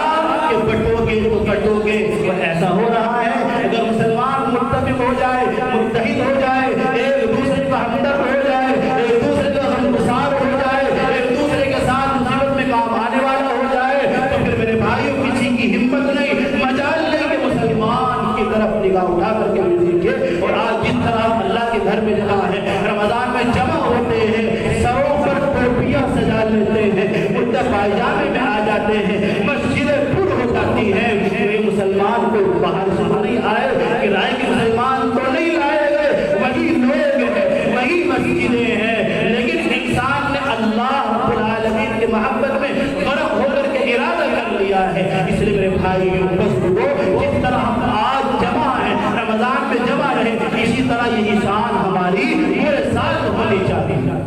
کہ بٹو گے تو کٹو گے، وہ ایسا ہو رہا ہے۔ اگر مسلمان متفق ہو جائے، متحد ہو جائے، ایک دوسرے کا ہمدرد ہو جائے، ایک دوسرے کا غمگسار ہو جائے، ایک دوسرے کے ساتھ مصیبت میں کام آنے والا ہو جائے، تو پھر میرے بھائیوں کسی کی ہمت نہیں، مجال نہیں کہ مسلمان کی طرف نگاہ اٹھا کر کے بھی دیکھے۔ اور آج جس طرح اللہ کے گھر میں جمع ہے، رمضان میں جمع ہوتے ہیں، سروں پر ٹوپیاں سجا لیتے ہیں، کرتا پائجامے میں آ جاتے ہیں، مسجدیں پر ہو جاتی ہیں، کوئی مسلمان کو باہر سے نہیں آئے، کرائے کے مسلمان تو نہیں لائے گئے، وہی لوگ ہیں، وہی مسجدیں ہیں، لیکن انسان نے اللہ رب العالمین کی محبت میں غرق ہو کر کے ارادہ کر لیا ہے۔ اس لیے میرے بھائیوں بزرگوں، جس طرح ہم آج جمع ہیں، رمضان میں جمع رہے، اسی طرح یہی شان ہماری پورے سال ہونی چاہیے،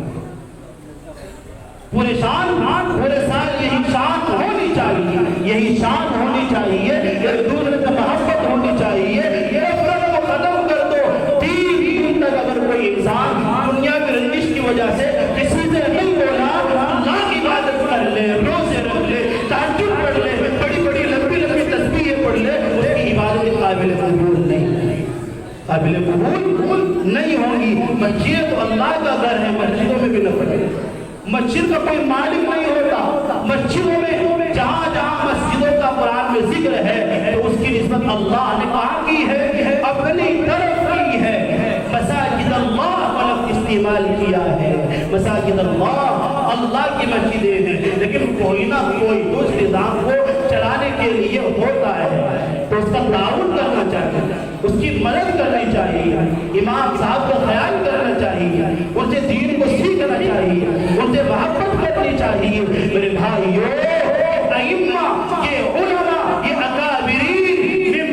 پورے سال یہی شان ہونی چاہیے۔ یہی شان ہونی چاہیے، ایک دوسرے سے محبت ہونی چاہیے، نفرت کو ختم کر دو۔ تین تک اگر کوئی انسان دنیا کی رنجش کی وجہ سے کسی سے نہیں بولا، اللہ کی عبادت کر لے، روزے رکھ لے، تہجد پڑھ لے، بڑی بڑی لمبی لمبی تسبیحیں پڑھ لے، اس کی عبادت قابل قبول نہیں، قابل قبول نہیں ہوگی۔ مسجد تو اللہ کا گھر ہے، مسجدوں میں بھی نہ پڑھے، مسجد کا کوئی مالک نہیں ہوتا۔ مسجدوں میں جہاں جہاں مسجدوں کا قرآن میں ذکر ہے تو اس کی نسبت اللہ نے کہاں کی ہے؟ اپنی طرف کی ہے۔ مساجد اللہ کا لفظ استعمال کیا ہے، مساجد اللہ کی مسجدیں ہیں، لیکن کوئی نہ کوئی اس نظام کو چلانے کے لیے ہوتا ہے تو اس کا تعاون کرنا چاہیے، اس کی مدد کرنی چاہیے، امام صاحب کا خیال کرنا چاہیے، ان سے دین کو سیکھنا چاہیے، ان سے محبت کرنی چاہیے۔ میرے بھائیو، ائمہ یہ علماء یہ اکابرین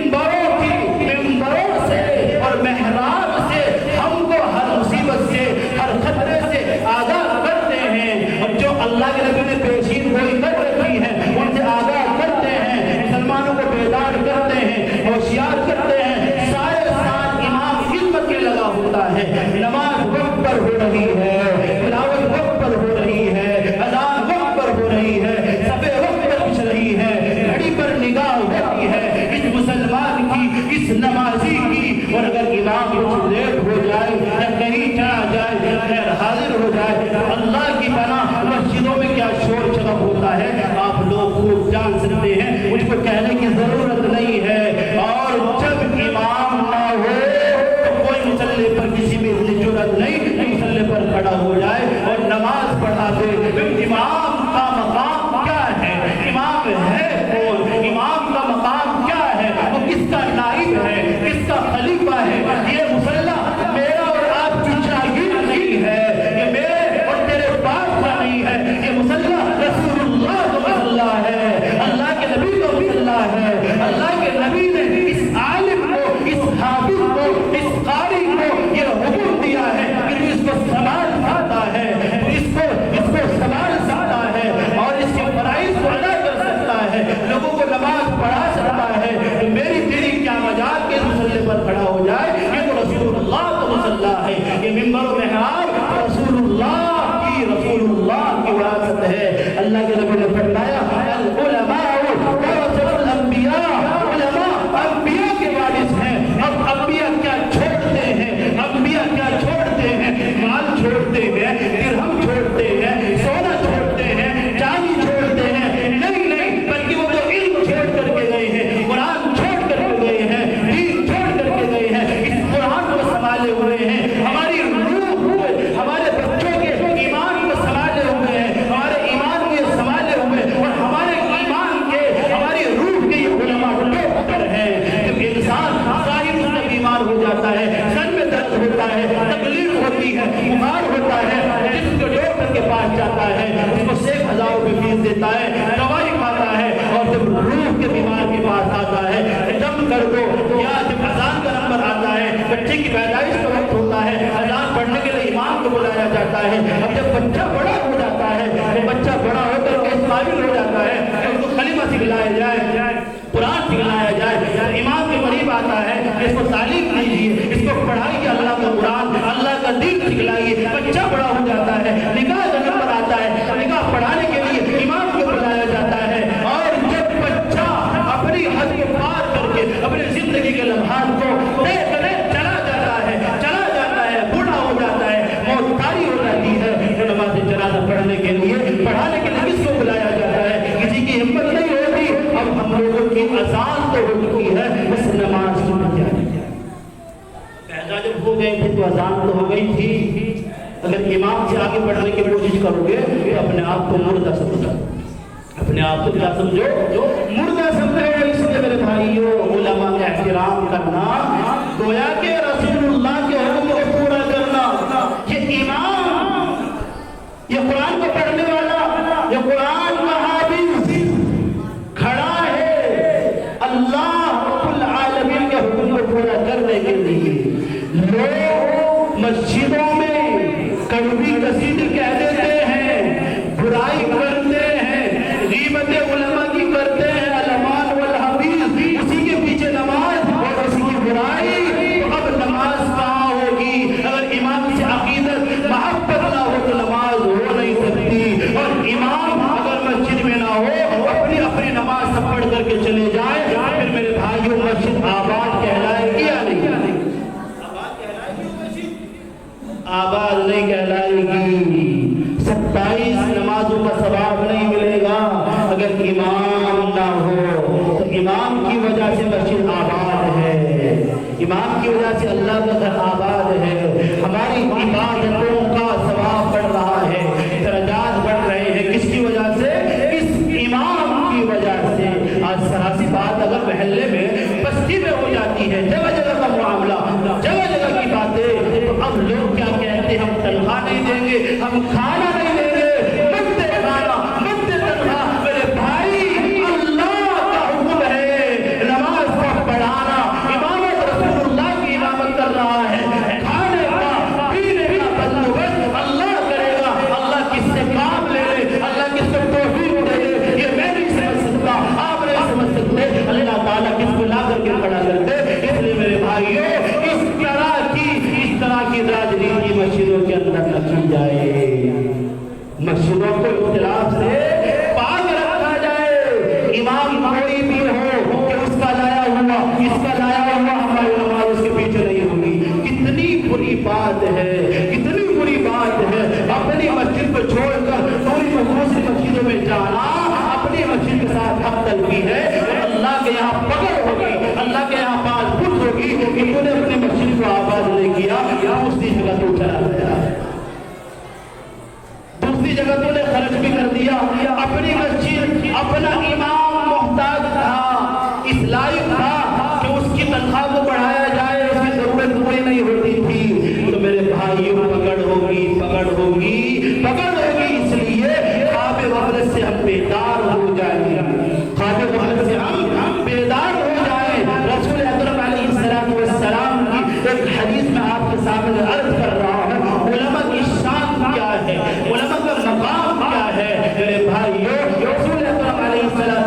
ممبروں سے اور محراب سے ہم کو ہر مصیبت سے ہر خطرے سے آگاہ کرتے ہیں، اور جو اللہ کے نبی نے پیشین گوئی کر رکھی ہے ان سے آگاہ کرتے ہیں، مسلمانوں کو بیدار کرتے ہیں، ہوشیار کرتے ہیں۔ سارے ساتھ امام علم کے لگا ہوتا ہے، نماز وقت پر ہو رہی ہے، تلاوت وقت پر ہو رہی ہے، اذان وقت پر ہو رہی ہے، صفے وقت پر بچھ رہی ہے، گھڑی پر نگاہ ہوتی ہے اس مسلمان کی، اس نمازی کی، اور اگر امام کچھ لیٹ ہو جائے یا کہیں چلا جائے غیر حاضر ہو جائے تو اللہ کی پناہ مسجدوں میں کیا شور شراب ہوتا ہے آپ لوگ خوب جان سکتے ہیں، مجھ کو کہنے کی ضرورت نہیں ہے۔ اور جب امام نہ ہو تو کوئی مصلی پر کسی بھی ضرورت نہیں کہ مصلی پر کھڑا ہو جائے اور نماز پڑھا دے۔ امام کا مقام کیا ہے؟ امام ہے کون؟ امام کا مقام کیا ہے؟ وہ کس کا نائب ہے، کس کا خلیفہ ہے؟ یہ مصلی میرا اور آپ کی جاگیر نہیں ہے، یہ میرے اور تیرے باپ کا نہیں ہے، یہ مصلی رسول اللہ کا مصلی ہے، اللہ کے نبی کا مصلی ہے۔ اللہ کے نبی نے اس عالم کو، اس حافظ کو، اس قاری کو یہ حکم دیا ہے کہ اس کو سنبھال سکتا ہے، اس کو سنبھال سکتا ہے اور اس کے فرائض کو ادا کر سکتا ہے، لوگوں کو نماز پڑھا سکتا ہے، تو میری تیری کیا مجال کے مصلی پر کھڑا ہو جائے؟ یہ تو رسول اللہ کا مصلی ہے، یہ منبر و محراب رسول اللہ کی وراثت ہے۔ اللہ کے نبی نے فرمایا العلماء ورثۃ الانبیاء، علماء انبیاء کے وارث ہیں۔ اب انبیاء کیا چھوڑتے ہیں؟ انبیاء کیا چھوڑتے ہیں؟ مال چھوڑتے ہیں، درہم چھوڑتے ہیں، سونا چھوڑتے ہیں، چاندی چھوڑتے ہیں، نہیں بلکہ وہ جو علم چھوڑ کر کے گئے ہیں، قرآن چھوڑ کر کے گئے ہیں، دین چھوڑ کر کے گئے ہیں، اس قرآن کو سنبھالے ہوئے ہیں، ہماری روح کو، ہمارے بچوں کے ایمان کو سنبھالے ہوئے ہیں، ہمارے ایمان کو سنبھالے ہوئے، اور ہمارے ایمان کے، ہماری روح کے یہ علماء ٹوپ کر ہیں۔ جب انسان ظاہر اس سے بیمار ہو جاتا ہے، سر میں درد ہوتا ہے، تکلیف ہوتی ہے، بیمار ہوتا ہے، جس کو ڈاکٹر کے پاس جاتا ہے، اس کو 1,000 روپے فیس دیتا ہے، دوائی کھاتا ہے، اور جب روح کے بیمار کے پاس آتا ہے، جم کر دو، یا جب اذان کا نمبر آتا ہے، بچے کی پیدائش کا وقت ہوتا ہے، اذان پڑھنے کے لیے امام کو بلایا جاتا ہے، اب جب بچہ بڑا ہو جاتا ہے، وہ بچہ بڑا ہو کر کے اس قابل ہو جاتا ہے کہ اس کو کلمہ سکھلایا جائے، قرآن سکھلایا جائے، امام کے قریب آتا ہے، اس کو تعلیم دیجیے، اس کو پڑھائیے، اللہ کا قرآن، اللہ کا دین سکھلائیے، بچہ بڑا ہو جاتا ہے، نکاح کا نمبر آتا ہے، نکاح پڑھانے کے لیے امام کو بلایا جاتا ہے، اور جب بچہ اپنی حد کو پار کر کے اپنی زندگی کے لمحات کو طے کرے چلا جاتا ہے، بوڑھا ہو جاتا ہے، موت طاری ہو جاتی ہے، تو نماز جنازہ پڑھنے کے لیے کس کو بلایا جاتا ہے؟ کسی کی ہمت نہیں ہوتی۔ اب ہم لوگوں کی اذان تو ہو چکی ہے، بس نماز کی تیاری ہے۔ پیدا جب ہو گئے تھے تو اذان تو ہو گئی تھی، اگر امام سے آگے بڑھنے کی کوشش کرو گے تو اپنے آپ کو مردہ سمجھو، اپنے آپ کو کیا سمجھو؟ مردہ سمجھو۔ اس لیے میرے بھائیو، علماء کا احترام کرنا گویا کہ رسول اللہ کے حکم کو پورا کرنا۔ یہ امام، یہ قرآن کو پڑھنے والا، یہ قرآن کا حافظ کھڑا ہے اللہ رب العالمین کے حکم کو پورا کرنے کے لیے۔ لوگ مسجدوں میں کڑوی قصیدے کہہ دیتے ہیں، برائی کرتے ہیں، غیبت علماء کی کرتے ہیں، چلے جائیں پھر میرے بھائیوں مسجد آباد کہلائے گی یا نہیں؟ آباد نہیں کہلائے گی۔ 27 نمازوں کا ثواب نہیں ملے گا اگر امام نہ ہو۔ تو امام کی وجہ سے مسجد آباد ہے، امام کی وجہ سے اللہ کا گھر آباد ہے، ہماری عبادتوں کا ثواب بڑھ رہا ہے، درجات بڑھ رہے ہیں۔ کس کی وجہ سے؟ اس امام کی وجہ سے۔ آج سراسی بات اگر محلے میں بستی میں ہو جاتی ہے، جگہ جگہ کا معاملہ، جگہ جگہ کی باتیں، تو اب لوگ کیا کہتے ہیں؟ ہم تنخواہ نہیں دیں گے، ہم کھانا نہیں دیں گے، مت دے کھانا مت دے تنخواہ۔ میرے بھائی اللہ کا حکم ہے نماز کو پڑھانا، امامت رسول اللہ کی امامت کر رہا ہے، کھانے کا پینے کا بندوبست اللہ کرے گا۔ اللہ کس سے کام لے لے، اللہ کس کو توفیق دے دے، یہ میں نہیں سمجھ سکتا، آپ نہیں سمجھ سکتے، اللہ تعالیٰ کس کو لا کر کے کھڑا کرتے۔ اس لیے میرے بھائیوں اس طرح کی راجنیتی مسجدوں کے اندر نہ کی جائے، مسجدوں کو اختلاف سے پاک رکھا جائے۔ امام کوئی بھی ہو کہ اس کا لایا ہوا ہماری نماز اس کے پیچھے نہیں ہوگی۔ کتنی بری بات ہے، کتنی بری بات ہے اپنی مسجد کو چھوڑ کر پوری دوسری مسجدوں میں جانا، اپنی مسجد کے ساتھ حق تلفی ہے۔ اللہ کے یہاں پکڑ ہوگی، اللہ کے یہاں بات خود ہوگی کہ تو نے اپنی مسجد کو آباد نہیں کیا، دوسری جگہ تو چلا گیا، دوسری جگہ تو نے خرچ بھی کر دیا۔ اپنی مسجد، اپنا امام محتاج تھا، اس لائق تھا کہ اس کی تنخواہ کو بڑھایا جائے، اس کی ضرورت پوری نہیں ہوتی تھی۔ تو میرے بھائیوں پکڑ ہوگی، پکڑ ہوگی، پکڑ ہوگی۔ اس لیے خواب غفلت سے ہم بیدار ہو جائیں، خواب غفلت سے ہم بیدار ہو جائیں۔ رسول اکرم علیہ السلام کی ایک حدیث میں آپ کے سامنے عرض کر رہا ہوں، علماء کی شان کیا ہے، علماء کا مقام کیا ہے۔ میرے بھائیوں رسول اکرم علیہ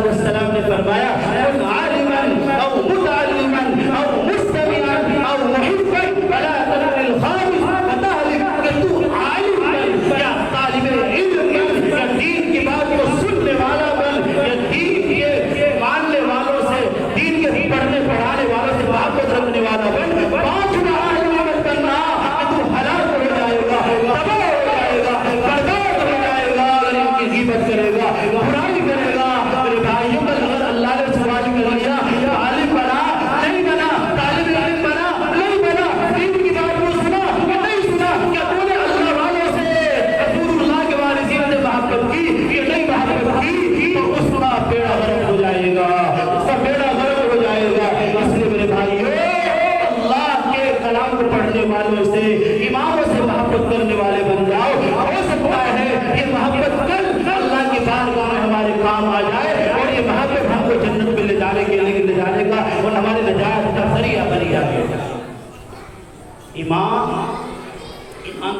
السلام نے فرمایا کن عالما او متعلما او مستمعا او محبا فلا تنل الخامس فتهلك۔ کہ تو عالم بن یا طالب علم بن یا دین کی بات کو سننے والا بن یا دین کے ماننے والوں سے، دین کے پڑھنے پڑھانے والوں سے محبت رکھنے والا بن۔ 5 عالم کرنا کہ تو ہلاک ہو جائے گا، تباہ ہو جائے گا، برباد ہو جائے گا اگر ان کی غیبت کرے گا، برائی کرے گا۔ میرے بھائیوں کا اگر اللہ نے سوال کر لیا، عالم بنا نہیں بنا، طالب علم بنا نہیں بنا، دین کی بات کو سنا کہ نہیں سنا، کیا تو نے اللہ والوں سے، رسول اللہ کے وارثین سے محبت کی کہ نہیں محبت کی، تو اس کا بیڑا غرق ہو جائے گا، اس کا بیڑا غرق ہو جائے گا۔ اس لیے میرے بھائیوں اللہ کے کلام کو پڑھنے والوں سے، اماموں سے محبت کرنے والے بن جاؤ۔ ہو سکتا ہے یہ محبت کل اللہ کی بارگاہ میں ہمارے کام آ جائے اور یہ محبت ہم کو جنت میں لے جانے کے لیے لے جانے کا اور ہمارے نجات کا ذریعہ بن جائے۔ امام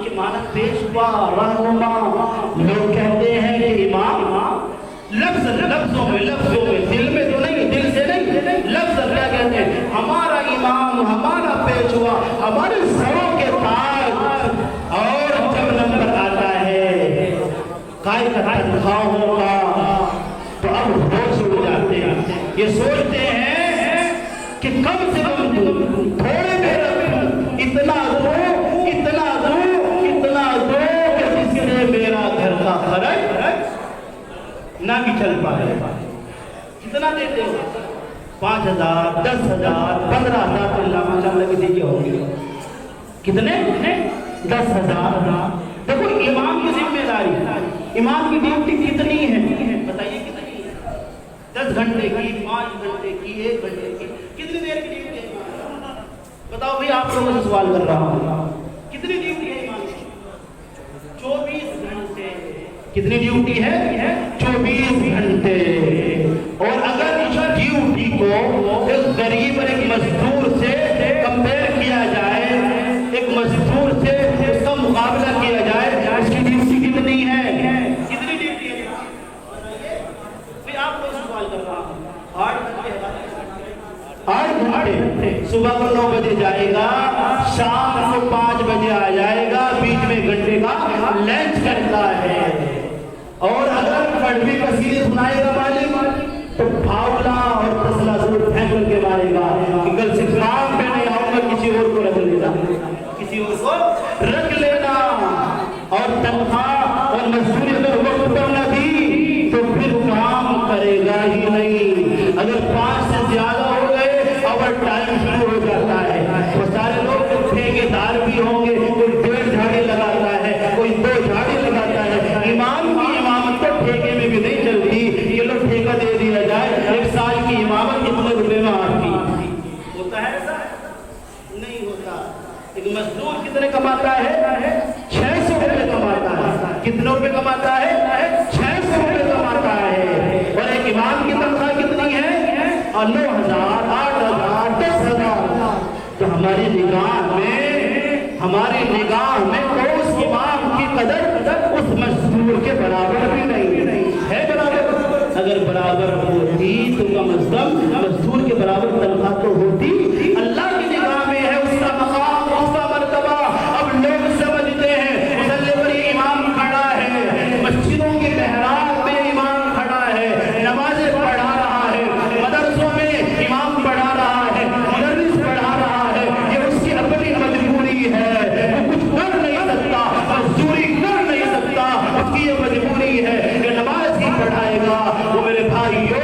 کے معنی پیشوا، رہنما۔ لوگ کہتے ہیں کہ امام لفظوں میں دل میں تو نہیں، دل سے نہیں، لفظ کیا کہتے ہیں؟ ہمارا امام، ہمارا پیشوا، ہمارے سروں کے تاج۔ اور جب نمبر آتا ہے قائد تنخواہوں کا تو اب ہوش اڑ جاتے ہیں، یہ سوچتے ہیں کہ کم سے کم تھوڑے میں رکھوں، اتنا دو کہ جس سے میرا گھر کا خرچ نہ بھی چل پائے۔ کتنا دیتے ہو؟ 5,000، 10,000، 15,000 تو اللہ ماشاءاللہ کی دیکھے ہوں گے۔ کتنے؟ 10,000۔ دیکھو امام کی ذمہ داری، امام کی ڈیوٹی کتنی ہے بتائیے؟ کتنی ہے؟ 10 گھنٹے کی، 5 گھنٹے کی، 1 گھنٹے کی، کتنی دیر کی ڈیوٹی ہے؟ بتاؤ بھئی، آپ لوگوں سے سوال کر رہا ہوں، کتنی ڈیوٹی ہے امام کی؟ 24 گھنٹے۔ کتنی ڈیوٹی ہے؟ 24 گھنٹے۔ اور اگر اس ڈیوٹی کو ایک غریب اور ایک مزدور سے کمپیئر کیا جائے، ایک مزدور سے اس کا مقابلہ کیا جائے، اس کی ڈیوٹی کتنی ہے؟ کتنی ڈیوٹی ہے؟ پھر آپ کو سوال کر رہا ہوں، 8 گھنٹے۔ صبح کو 9 بجے جائے گا، شام کو 5 بجے آ جائے گا، بیچ میں گھنٹے کا لنچ کرتا ہے۔ اور اگر کڑوی قصیدے سنائے گا مالک تو پھاولا اور ایک مزدور کتنے کماتا ہے؟ 600 روپے کماتا ہے. کتنے روپے کماتا ہے؟ 600 روپے کماتا ہے. اور ایک امام کی تنخواہ کتنی ہے؟ 9,000 8,000 10,000. تو ہماری نگاہ میں اس امام کی قدر اس مزدور کے برابر بھی نہیں ہے. برابر اگر برابر ہوتی تو کم از کم مزدور کے برابر تنخواہ تو ہوتی. اللہ کی نگاہ میں ہے اس کا مقام، اس کا مرتبہ. اب لوگ سمجھتے ہیں مصلی پر امام کھڑا ہے، مسجدوں کے محراب میں امام کھڑا ہے، نمازیں پڑھا رہا ہے، مدرسوں میں امام پڑھا رہا ہے، مدرس پڑھا رہا ہے. یہ اس کی اپنی مجبوری ہے، وہ کچھ کر نہیں سکتا، مزدوری کر نہیں سکتا. اس کی یہ مجبوری ہے کہ نماز ہی پڑھائے گا. وہ میرے بھائیو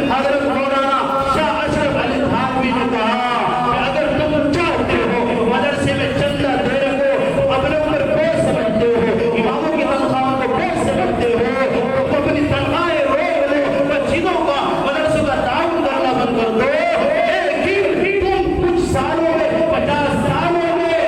حضرت مولانا شاہ اشرف علی تھانوی نے کہا کہ اگر تم چاہتے ہو مدرسے میں چندہ دے رہے ہو، اپنے اوپر بوجھ سمجھتے ہو، اماموں کی تنخواہوں کو بوجھ سمجھتے ہو، تو اپنی تنخواہیں روک لو، مسجدوں کا مدرسوں کا تعاون کرنا بند کر دو. لیکن تم کچھ سالوں میں 50 سالوں میں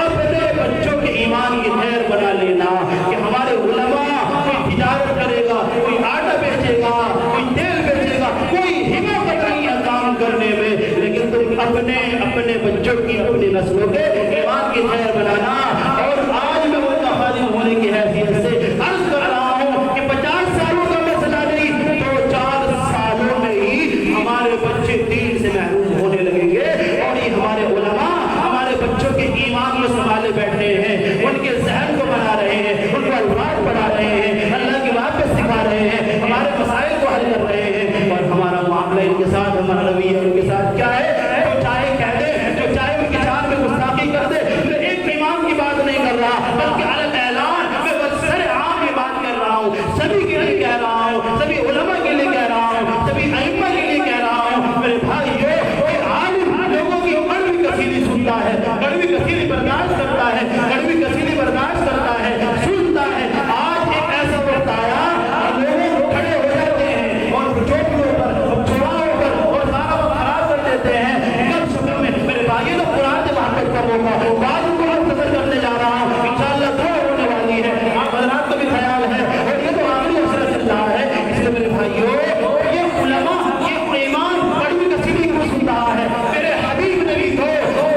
اپنے بچوں کے ایمان کی خیر بنا لینا کہ ہمارے علماء کوئی تجارت کرے گا، کوئی آٹا بیچے گا، کوئی تیل بیچے گا، کوئی حماقت نہیں ہے کام کرنے میں، لیکن تم اپنے بچوں کی اپنی نسلوں کے ایمان کی خیر بنانا. اور آج میں ان کا خادم ہونے کی حیثیت سے عرض کر رہا ہوں کہ 50 سالوں کا مسئلہ نہیں، 2-4 سالوں میں ہی ہمارے بچے دین سے محروم ہونے لگیں گے. اور یہ ہمارے علماء ہمارے بچوں کے ایمان کو سنبھالے بیٹھے ہیں، ان کے ذہن کو بنا رہے ہیں، ان کو الفاظ پڑھا رہے ہیں، اللہ کی بات پہ سکھا رہے ہیں، ہمارے مسائل کو حل کر رہے ہیں. اور ہمارا معاملہ ان کے ساتھ، ہمارا رویہ ان کے ساتھ کیا ہے؟ جو چاہے کہہ دے، جو چاہے ان کی جان میں گستاخی کر دے. میں ایک امام کی بات نہیں کر رہا، بلکہ علی الاعلان میں بسر عام کی بات کر رہا ہوں. سبھی کے لیے کہہ رہا ہوں، سبھی علماء کے لیے کہہ رہا ہوں، سبھی ائمہ کے لیے کہہ رہا ہوں. میرے بھائیو، کہ عالم لوگوں کی کڑوی کثیری سنتا ہے، کڑوی کثیری برداشت کرتا ہے، کڑوی کثیری برداشت کرتا ہے، سنتا ہے. آج ایک ایسا وقت آیا لوگ کھڑے ہو جاتے ہیں اور چوکیوں پر، چوراہوں پر اور سارا وقت خراب کر دیتے ہیں. کب شکر میں میرے بھائی تو قرآن سے محبت کب ہوگا؟ بعد کو منتظر کرنے جا رہا ہوں، انشاءاللہ دعا ہونے والی ہے. آپ حضرات کو بھی خیال ہے اور یہ تو آخری عشرہ چل رہا ہے. اس لیے میرے بھائیو، یہ علماء، یہ ایمان کڑوی کثیری کیوں سن رہا ہے؟ میرے حبیب نے بھی تو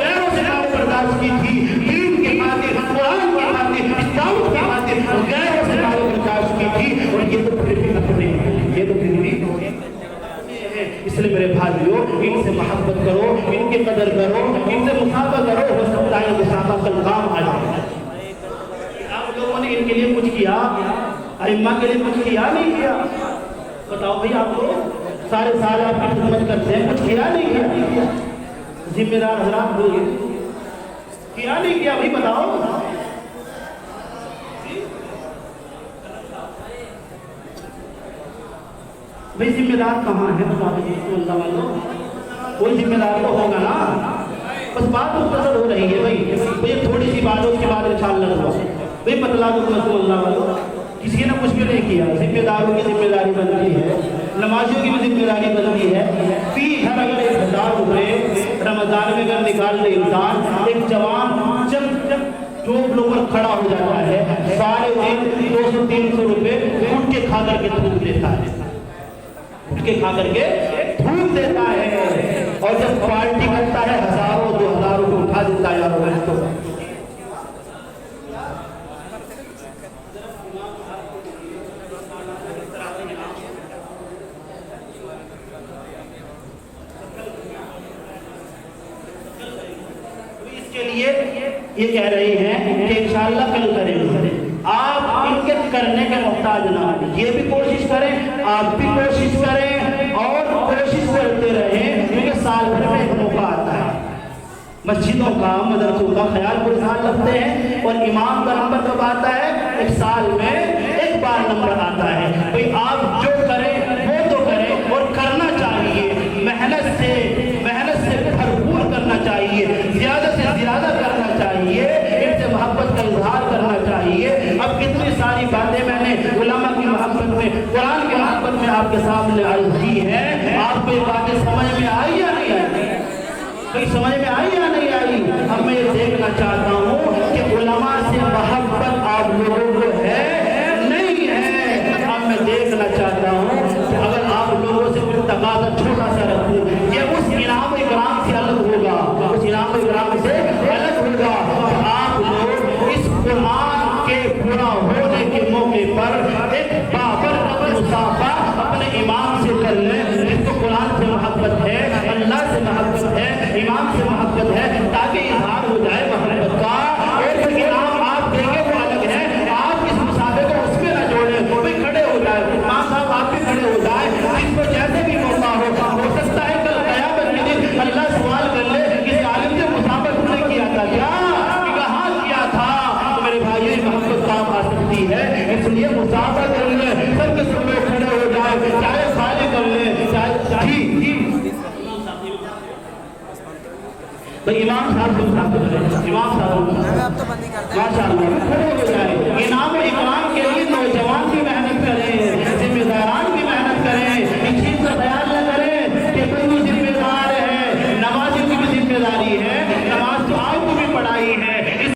غیروں سے آپ برداشت کی تھی، دین کے خاطر، قرآن کے خاطر، اسلام کے خاطر غیروں سے آپ برداشت کی تھی. اور یہ تو پھر بھی اپنے ہیں، یہ تو پھر بھی ہیں. اس لیے میرے بھائیو، ان سے محبت کرو، ان کی قدر کرو، ان سے مسابقہ کرو. ہو سکتا ہے مسابقہ کل کام آ جائے. آپ لوگوں نے ان کے لیے کچھ کیا؟ ائمہ کے لیے کچھ کیا نہیں کیا؟ بتاؤ بھائی، آپ لوگ سارے سال آپ کی خدمت کرتے ہیں، کچھ کیا نہیں کیا؟ ذمہ دار حضرات بولیے، کیا نہیں کیا بھائی؟ بتاؤ. بھائی ذمہ دار کہاں ہے؟ بتا دیجیے. اللہ والوں، کوئی ذمہ دار تو ہوگا نا. بس بات مختصر ہو رہی ہے بھائی تھوڑی سی بات، اس کے بعد انشاءاللہ بھائی بتلا دو. اللہ والوں، کسی نے کچھ بھی نہیں کیا. ذمہ داروں کی ذمہ داری بنتی ہے، نمازیوں کی بھی ذمہ داری بنتی ہے. فی گھر اگر 1000 روپے رمضان میں اگر نکال لے انسان، ایک جوان جب لوگ پر کھڑا ہو جاتا ہے، سارے دن 200-300 روپے اٹھ کے کھا کر کے تھوک دیتا ہے، اٹھ کے کھا کر کے تھوک دیتا ہے. اور جب پارٹی کرتا ہے 1000-2000 روپے اٹھا دیتا ہے. یارو یہ کہہ رہی ہیں کہ انشاءاللہ کل کریں گے. آپ ان کے کرنے کے محتاج نہ ہیں. یہ بھی کوشش کریں، آپ بھی کوشش کریں اور کوشش کرتے رہیں، کیونکہ سال بھر میں ایک موقع آتا ہے. مسجدوں کا، مدرسوں کا خیال کو انسان رکھتے ہیں اور امام کا نمبر کب آتا ہے؟ ایک سال میں ایک بار نمبر آتا ہے. بھئی آپ جو کریں وہ تو کریں، اور کرنا چاہیے، محنت سے بھرپور کرنا چاہیے، زیادہ سے زیادہ کرنا چاہیے، ان سے محبت کا اظہار کرنا چاہیے. اب کتنی ساری باتیں میں نے علماء کی محبت میں، قرآن کی محبت میں آپ کے سامنے عرض کی ہے. آپ کو یہ باتیں سمجھ میں آئی یا نہیں آئی؟ کوئی سمجھ میں آئی یا نہیں آئی؟ اب میں یہ دیکھنا چاہتا ہوں کہ علماء سے محبت آپ لوگوں کو ہے نہیں ہے؟ اب میں دیکھنا چاہتا ہوں کہ اگر آپ لوگوں سے کوئی تقاضا چھوٹا سا رکھوں، یہ اس انعام و اکرام سے الگ ہوگا، اس انعام و اکرام سے الگ ہوگا کہ آپ لوگ اس قرآن کے پورا ہونے کے موقع پر ایک بابرکت مصافحہ اپنے امام سے کر لیں، جس کو قرآن سے محبت ہے، اللہ سے محبت ہے، امام سے محبت ہے، تاکہ اظہار ہو جائے محبت کا۔ اور جو انعام آپ دیں گے وہ الگ ہے، آپ اس مصافحے کو اس میں نہ جوڑیں، کوئی کھڑے ہو جائے، امام صاحب آپ بھی کھڑے ہو جائے، جس کو جیسے بھی موقع ہو سکتا ہے کل قیامت کے دن اللہ سوال کر لے کہ عالم سے مصافحہ تم نے کیا تھا کیا؟ کہ کہاں کیا تھا؟ تو میرے بھائی محبت کام آ سکتی ہے، اس لیے مصافحہ کر لیں، سب کے سب لوگ کھڑے ہو جائے، چاہے خالی کر لیں، چاہے بھئی امام صاحب کو امام صاحب ماشاء اللہ